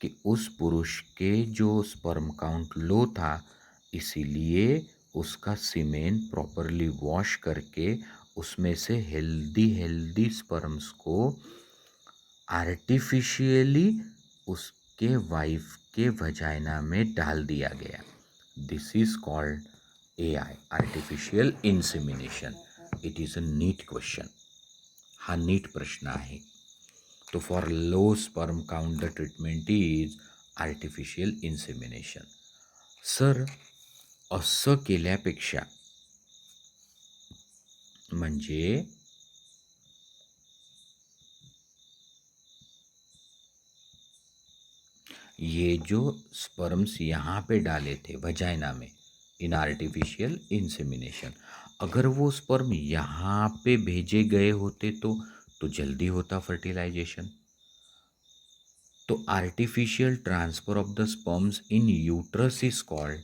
A: कि उस पुरुष के जो स्पर्म काउंट लो था, इसीलिए उसका सीमेन प्रॉपरली वॉश करके उसमें से हेल्दी स्पर्म्स को आर्टिफिशियली उसके वाइफ के वजाइना में डाल दिया गया. This is called AI, artificial insemination. It is a NEET question. हा नीट प्रश्न आहे. तो for low sperm count the treatment is artificial insemination. Sir, असं केल्यापेक्षा म्हणजे ये जो स्पर्म्स यहाँ पे डाले थे वजाइना में इन आर्टिफिशियल इंसेमिनेशन, अगर वो स्पर्म यहाँ पे भेजे गए होते तो जल्दी होता फर्टिलाइजेशन. तो artificial transfer of the sperms in uterus is called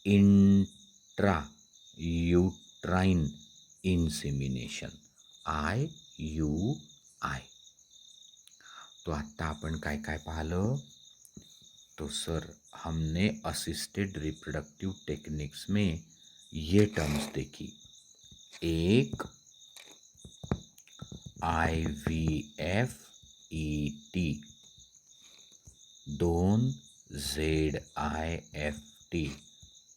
A: intra uterine insemination. IUI. तो आत्ता आपण काय काय पाहिलं. तो सर, हमने असिस्टेड रिप्रोडक्टिव टेक्निक्स में ये टर्म्स देखी. एक IVFET, दोन ZIFT,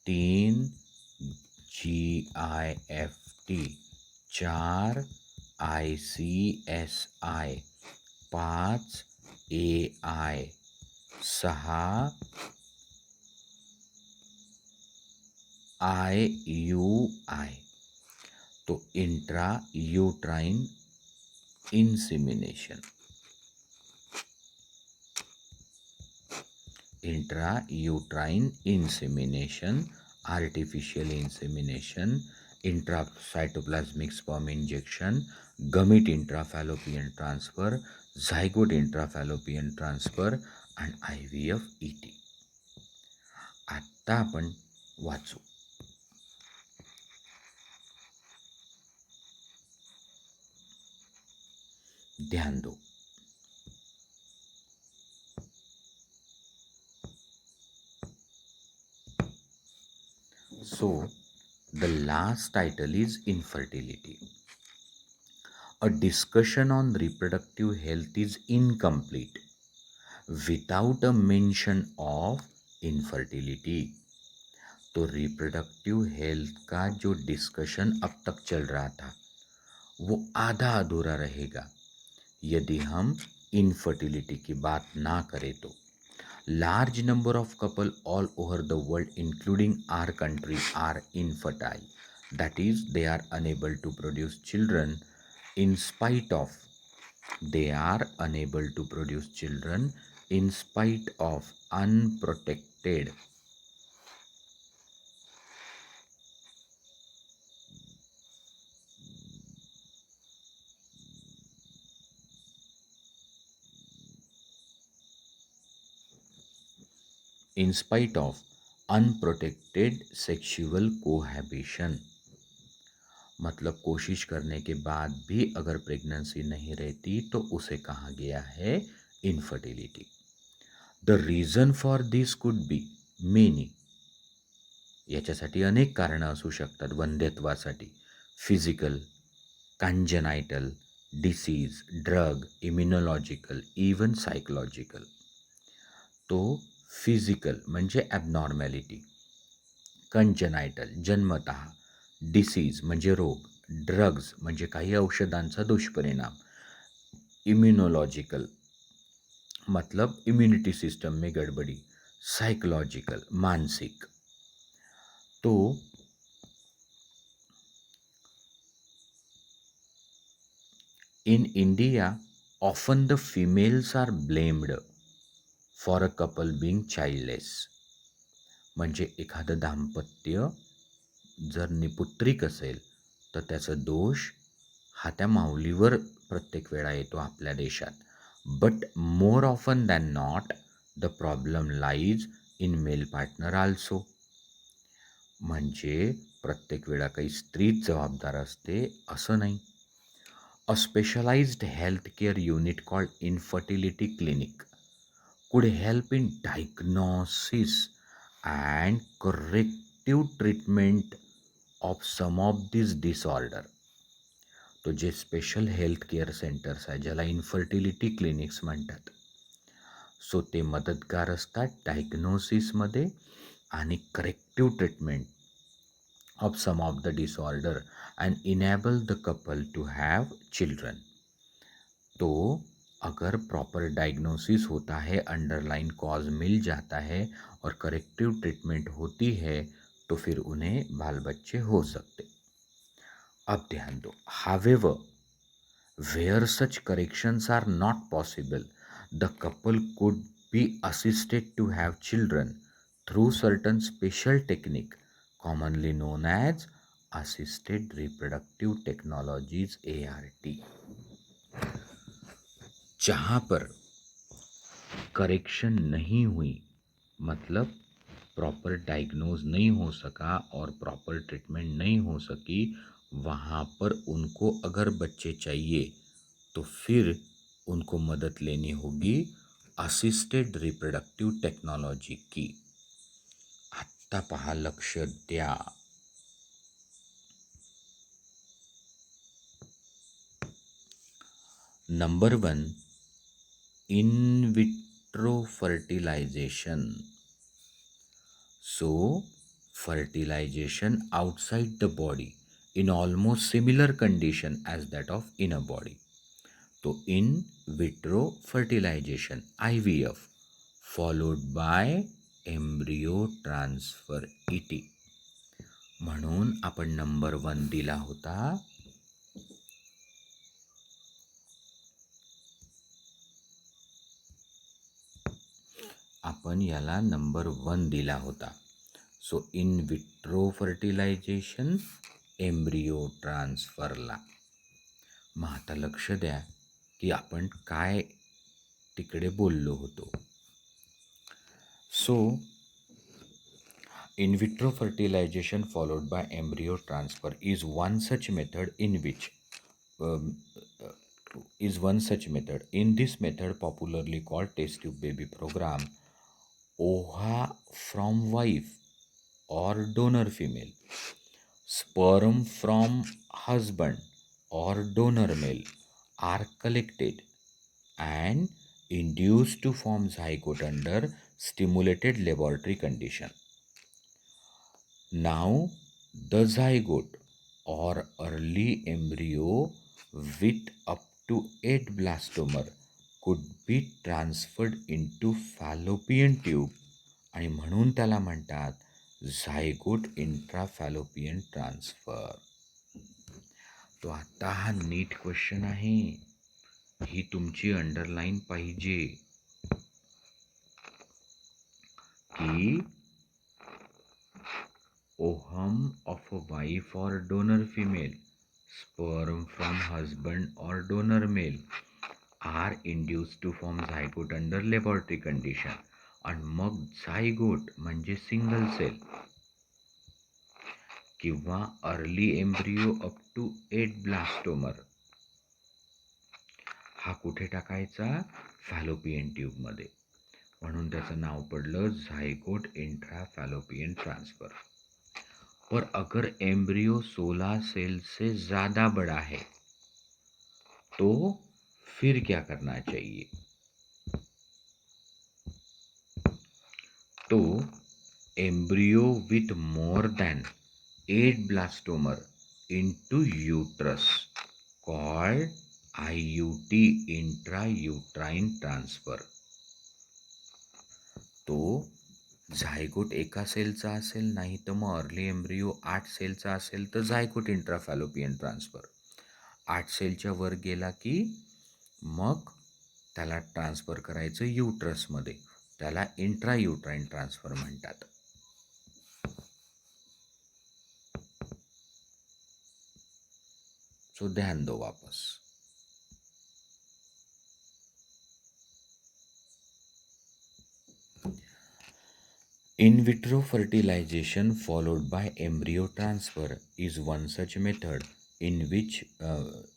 A: तीन GIFT, चार ICSI, पाच AI, सहा IUI. तो intra uterine insemination, artificial insemination, intracytoplasmic sperm injection, gamete intrafallopian transfer, zygote intrafallopian transfer आणि IVF-ET. आत्ता आपण वाचू. ध्यान दो. So, the last title is infertility. A discussion on reproductive health is incomplete without a mention of infertility. तो reproductive health का जो discussion अब तक चल रहा था वो आधा अधूरा रहेगा यदि हम इनफर्टिलिटी की बात ना करें तो. Large number of couple all over the world, including our country, are infertile. That is, they are unable to produce children in spite of. They are unable to produce children in spite of unprotected. In spite of unprotected sexual cohabitation. मतलब कोशिश करने के बाद भी अगर pregnancy नहीं रहती तो उसे कहा गया है infertility. The reason for this could be many. याच्यासाठी अनेक कारणं असू शकतात वंध्यत्वासाठी. Physical, congenital, disease, drug, immunological, even psychological. तो फिजिकल म्हणजे ॲबनॉर्मॅलिटी, कॉन्जेनायटल जन्मतः, डिसीज म्हणजे रोग, ड्रग्ज म्हणजे काही औषधांचा दुष्परिणाम, इम्युनोलॉजिकल मतलब इम्युनिटी सिस्टम में गड़बड़ी, साइकोलॉजिकल मानसिक. तो in India often the females are blamed for a couple being childless. म्हणजे एखादं दाम्पत्य जर निपुत्रिक असेल तर त्याचा दोष हा त्या माऊलीवर प्रत्येक वेळा येतो आपल्या देशात. But more often than not the problem lies in male partner also. म्हणजे प्रत्येक वेळा काही स्त्रीच जबाबदार असते असं नाही. A specialized health care unit called infertility clinic could help in diagnosis and corrective treatment of some of this disorder. तो जे स्पेशल हेल्थ केअर सेंटर्स आहे, ज्याला इन्फर्टिलिटी क्लिनिक्स म्हणतात, सो ते मदतगार असतात डायग्नोसिसमध्ये आणि corrective treatment of some of the disorder and enable the couple to have children. तो अगर प्रॉपर डायग्नोसिस होता है, अंडरलाइन कॉज मिल जाता है और करेक्टिव ट्रीटमेंट होती है, तो फिर उन्हें बाल बच्चे हो सकते। अब ध्यान दो, however where such corrections are not possible, the couple could be assisted to have children through certain special technique commonly known as assisted reproductive technologies, ART। जहाँ पर करेक्शन नहीं हुई, मतलब प्रॉपर डायग्नोज नहीं हो सका और प्रॉपर ट्रीटमेंट नहीं हो सकी, वहाँ पर उनको अगर बच्चे चाहिए तो फिर उनको मदद लेनी होगी असिस्टेड रिप्रोडक्टिव टेक्नॉलॉजी की। आत्ता पहा, लक्ष द्या। Number 1, in vitro fertilization. So, fertilization outside the body in almost similar condition as that of inner body. तो in vitro fertilization IVF followed by embryo transfer ET. म्हणून आपण नंबर 1 दिला होता. आपण याला नंबर 1 दिला होता. So in vitro fertilization embryo ट्रान्सफरला. मग आता लक्ष द्या की आपण काय तिकडे बोललो होतो. So in vitro fertilization followed by embryo transfer is one such method in which in this method, popularly called test tube baby program, OHA from wife or donor female, sperm from husband or donor male are collected and induced to form zygote under stimulated laboratory condition. Now, the zygote or early embryo with up to 8 blastomer could be transferred into fallopian tube आणि म्हणून त्याला म्हणतात zygote intrafallopian transfer. तो आता हा नीट question आहे, ही तुमची underline पाहिजे की ovum of a wife or donor female, sperm from husband or donor male are induced to form zygote under laboratory condition. आणि मग झायगोट म्हणजे सिंगल सेल किंवा early embryo up to 8 blastomere हा कुठे टाकायचा? फॅलोपियन ट्यूबमध्ये. म्हणून त्याचं नाव पडलं झायगोट इंट्राफैलोपियन ट्रांसफर. और अगर एम्ब्रियो 16 सेल से ज़्यादा बड़ा है तो फिर क्या करना चाहिए? तो embryo with more than 8 blastomere into uterus called IUT, intrauterine transfer. तो झायगोट एका सेलचा असेल, नाही तर मग अर्ली एम्ब्रियो 8 सेलचा असेल तर झायगोट इंट्राफॅलोपियन ट्रान्सफर. 8 सेलच्या वर गेला की मग त्याला ट्रान्सफर करायचं यूट्रसमध्ये, त्याला इंट्रायूट्राइन ट्रान्सफर म्हणतात. सो ध्यान दो वापस. In vitro fertilization followed by embryo transfer is one such method in which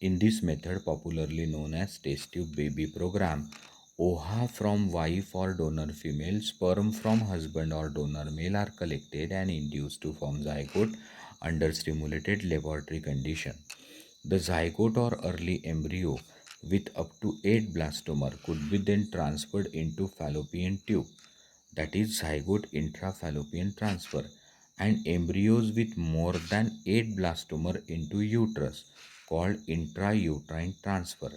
A: in this method, popularly known as test tube baby program, OHA from wife or donor female, sperm from husband or donor male are collected and induced to form zygote under stimulated laboratory condition. The zygote or early embryo with up to 8 blastomer could be then transferred into fallopian tube, that is zygote intrafallopian transfer, and embryos with more than 8 blastomer into uterus called intrauterine transfer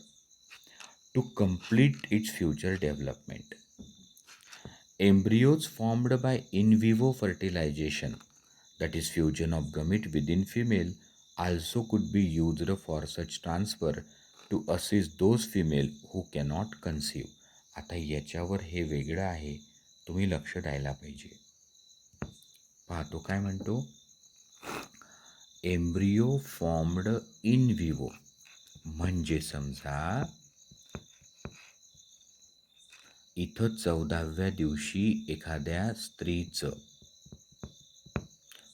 A: to complete its future development. Embryos formed by in vivo fertilization, that is fusion of gamete within female, also could be used for such transfer to assist those female who cannot conceive. आता याच्यावर हे वेगळं आहे, तुम्ही लक्ष द्यायला पाहिजे. पाहतो काय म्हणतो, एम्ब्रियो फॉर्म्ड इन विवो म्हणजे समजा इथं 14व्या दिवशी एखाद्या स्त्रीचं,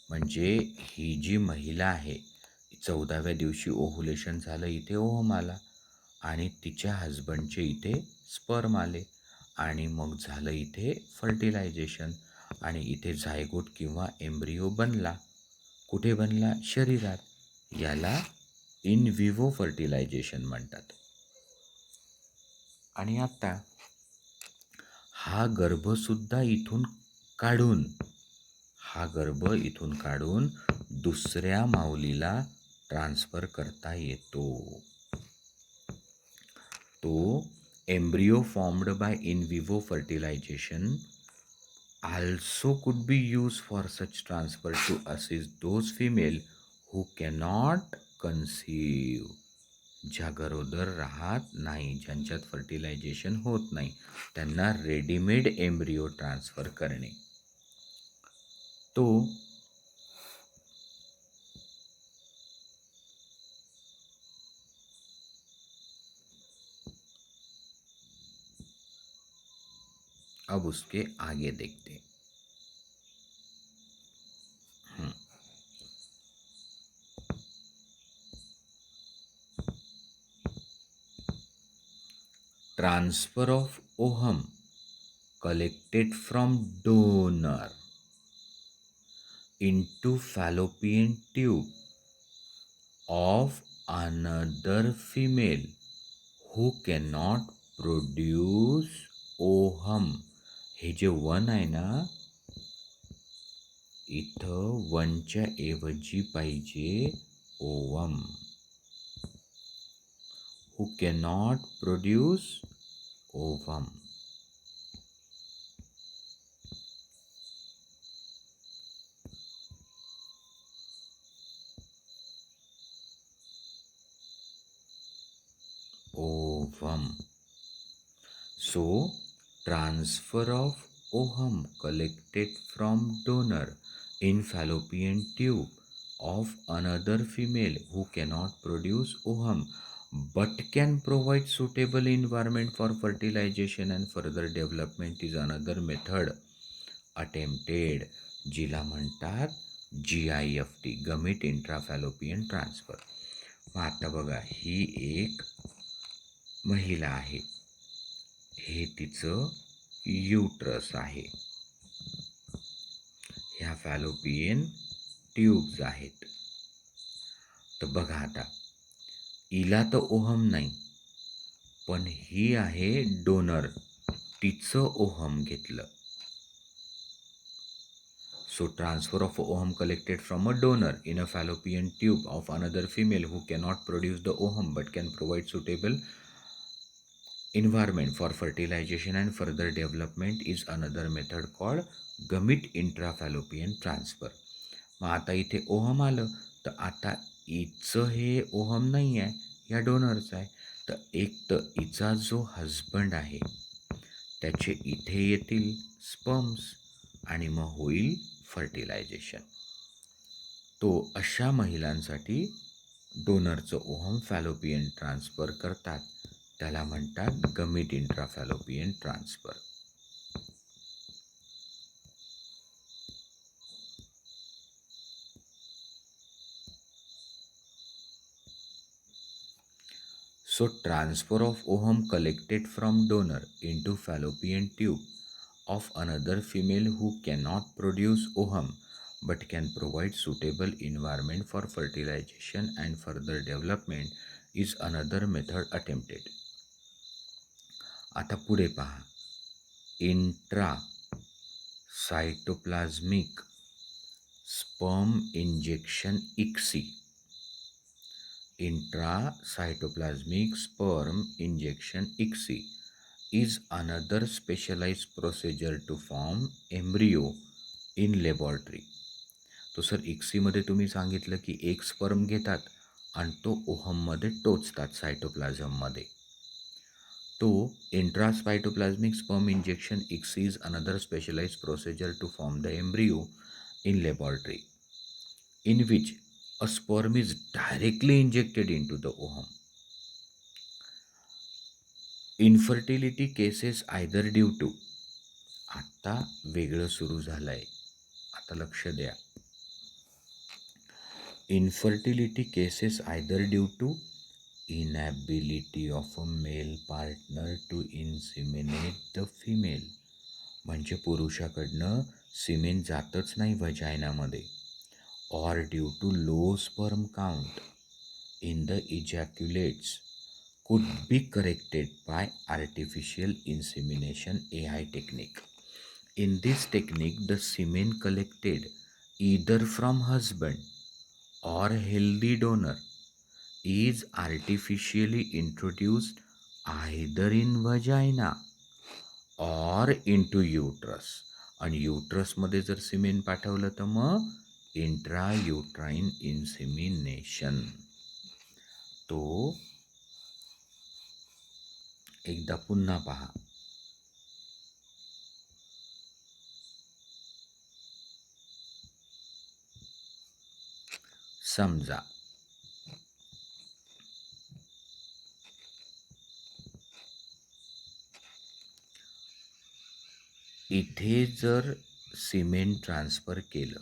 A: म्हणजे ही जी महिला आहे 14व्या दिवशी ओव्हुलेशन झालं, इथे ओहम आला आणि तिच्या हजबंडचे इथे स्पर्म आले आणि मग झालं इथे फर्टिलायझेशन आणि इथे झायगोट किंवा एम्ब्रियो बनला. कुठे बनला? शरीरात. याला इन विवो फर्टिलायझेशन म्हणतात. आणि आता हा गर्भसुद्धा इथून काढून दुसऱ्या माऊलीला ट्रान्सफर करता येतो. तो embryo formed by in vivo fertilization also could be used for such transfer to assist those female who cannot conceive, ज्या गरोदर राहत नाही, ज्यांच्यात फर्टिलायझेशन होत नाही, त्यांना रेडीमेड एम्ब्रियो ट्रान्सफर करणे. तो अब उसके आगे देखते. Transfer of ovum collected from donor into fallopian tube of another female who cannot produce ovum. हे जे वन आहे ना, इथं वनच्या ऐवजी पाहिजे ovum. who cannot produce ovum. Ovum. So, transfer of ovum collected from donor in fallopian tube of another female who cannot produce ovum but can provide suitable environment for fertilization and further development is another method attempted, जिला म्हणतात GIFT, गमिट intrafallopian transfer. मग आता बघा, ही एक महिला आहे, हे तिचं युट्रस आहे, ह्या फॅलोपियन ट्यूब्स आहेत. तर बघा आता, हिला तर ओहम नाही, पण ही आहे डोनर, तिचं ओहम घेतलं. So transfer of ovum collected from a donor in a fallopian tube of another female who cannot produce the ovum but can provide suitable environment for fertilization and further development is another method called gamete intrafallopian transfer. मग आता इथे ohm आलं, तर आता हिचं हे ohm नाही आहे, या डोनरचं आहे. तर एक तर हिचा जो हजबंड आहे त्याचे इथे येतील स्पर्म्स आणि मग होईल फर्टिलायझेशन. तो अशा महिलांसाठी डोनरचं ओहम फॅलोपियन ट्रान्सफर करतात, त्याला म्हणतात gamete intrafallopian transfer. So transfer of ovum collected from donor into fallopian tube of another female who cannot produce ovum but can provide suitable environment for fertilization and further development is another method attempted. आता पुढे पहा, intra cytoplasmic sperm injection ICSI. Intracytoplasmic sperm injection ICSI is another specialized procedure to form embryo in laboratory. तो sir ICSI तुम्ही सांगितलं की एक sperm घेतात आणि तो ओहममध्ये टोचतात सायटोप्लाझममध्ये. तो intracytoplasmic sperm injection ICSI is another specialized procedure to form the embryo in laboratory, in which a sperm is directly injected into the ovum. Infertility cases either due to, आता वेगळं सुरू झालंय, आता लक्ष द्या. Infertility cases either due to inability of a male partner to inseminate the female, म्हणजे पुरुषाकडनं semen जातच नाही व्हजायनामध्ये, or due to low sperm count in the ejaculates could be corrected by artificial insemination AI technique. In this technique, the semen collected either from husband or healthy donor is artificially introduced either in vagina or into uterus. आणि युट्रसमध्ये जर semen पाठवलं तर मग इंट्रायुट्राइन insemination. तो एकदा पुन्हा पहा. समजा इथे जर सिमेंट ट्रान्सफर केलं,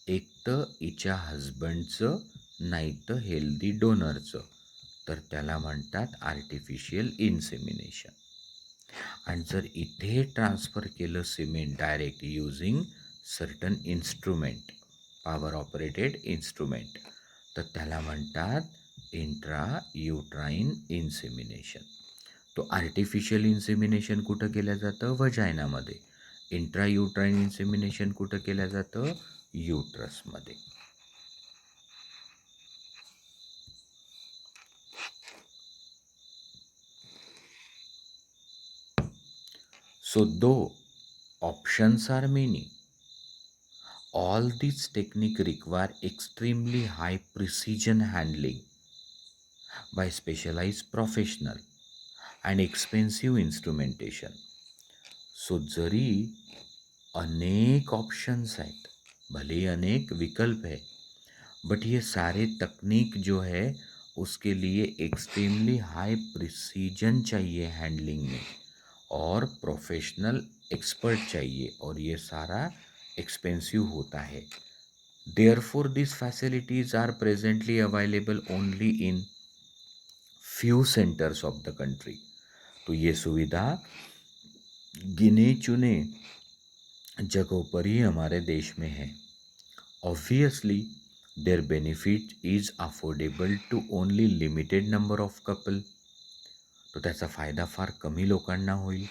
A: एक तर हिच्या हजबंडचं नाही तर हेल्दी डोनरचं, तर त्याला म्हणतात आर्टिफिशियल इन्सेमिनेशन. आणि जर इथे ट्रान्सफर केलं cement direct using certain instrument, power operated instrument, तर त्याला म्हणतात इंट्रायुट्राइन इन्सेमिनेशन. तो आर्टिफिशियल इन्सेमिनेशन कुठं केलं जातं? व्हजायनामध्ये. इंट्रायुट्राइन इन्सेमिनेशन कुठं केलं जातं? युट्रसमध्ये. So though options are many, all these techniques require extremely high precision handling by specialized professional and expensive instrumentation. So जरी अनेक ऑप्शंस आहेत, भले ही अनेक विकल्प है, बट ये सारे तकनीक जो है उसके लिए एक्सट्रीमली हाई प्रिसीजन चाहिए हैंडलिंग में, और प्रोफेशनल एक्सपर्ट चाहिए, और ये सारा एक्सपेंसिव होता है. Therefore this facilities are presently available only in few centres of the country. तो ये सुविधा गिने चुने जगहों पर ही हमारे देश में है. Obviously their benefit is affordable to only limited number of couple. तो त्याचा फायदा फार कमी लोकांना होईल.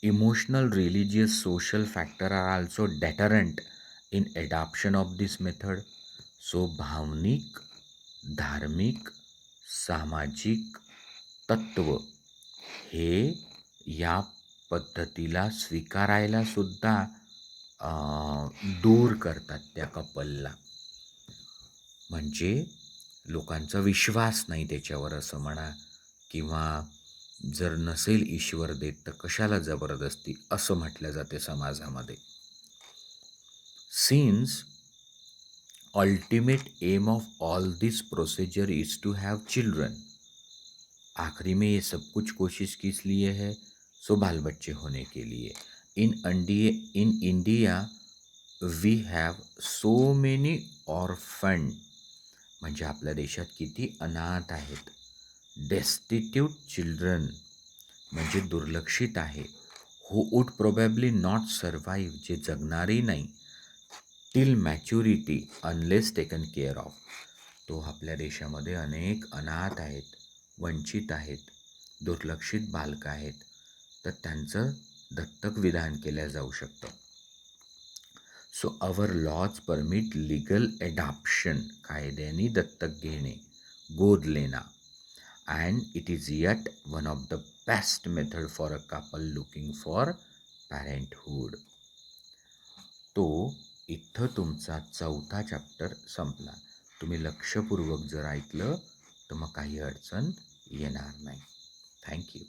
A: Emotional, religious, social factor are also deterrent in adoption of this method. So भावनिक, धार्मिक, सामाजिक तत्व हे या पद्धतीला स्वीकारायला सुद्धा दूर करतात त्या कपलला. म्हणजे लोकांचा विश्वास नाही त्याच्यावर असं म्हणा, किंवा जर नसेल ईश्वर देत तर कशाला जबरदस्ती असं म्हटलं जाते समाजामध्ये. Since ultimate aim of all this procedure is to have children, आखिरी में ये सब कुछ कोशिश किस लिए है? सो बाल बच्चे होने के लिए. In India we have so many orphan, म्हणजे आपल्या देशात किती अनाथ आहेत. डेस्टिट्यूट चिल्ड्रन म्हणजे दुर्लक्षित आहे. हू वुड प्रोबॅबली नॉट सर्व्हाइव्ह, जे जगणारही नाही. Till maturity unless taken care of. तो आपल्या देशामध्ये अनेक अनाथ आहेत, वंचित आहेत, दुर्लक्षित बालकं आहेत, तर त्यांचं दत्तक विधान केलं जाऊ शकतं. So our laws permit legal adoption, कायद्याने दत्तक घेणे, गोद लेना. And it is yet one of the best method for a couple looking for parenthood. तो इथं तुमचा 4था चॅप्टर संपला. तुम्ही लक्षपूर्वक जर ऐकलं तर मग काही अडचण येणार नाही. थँक्यू.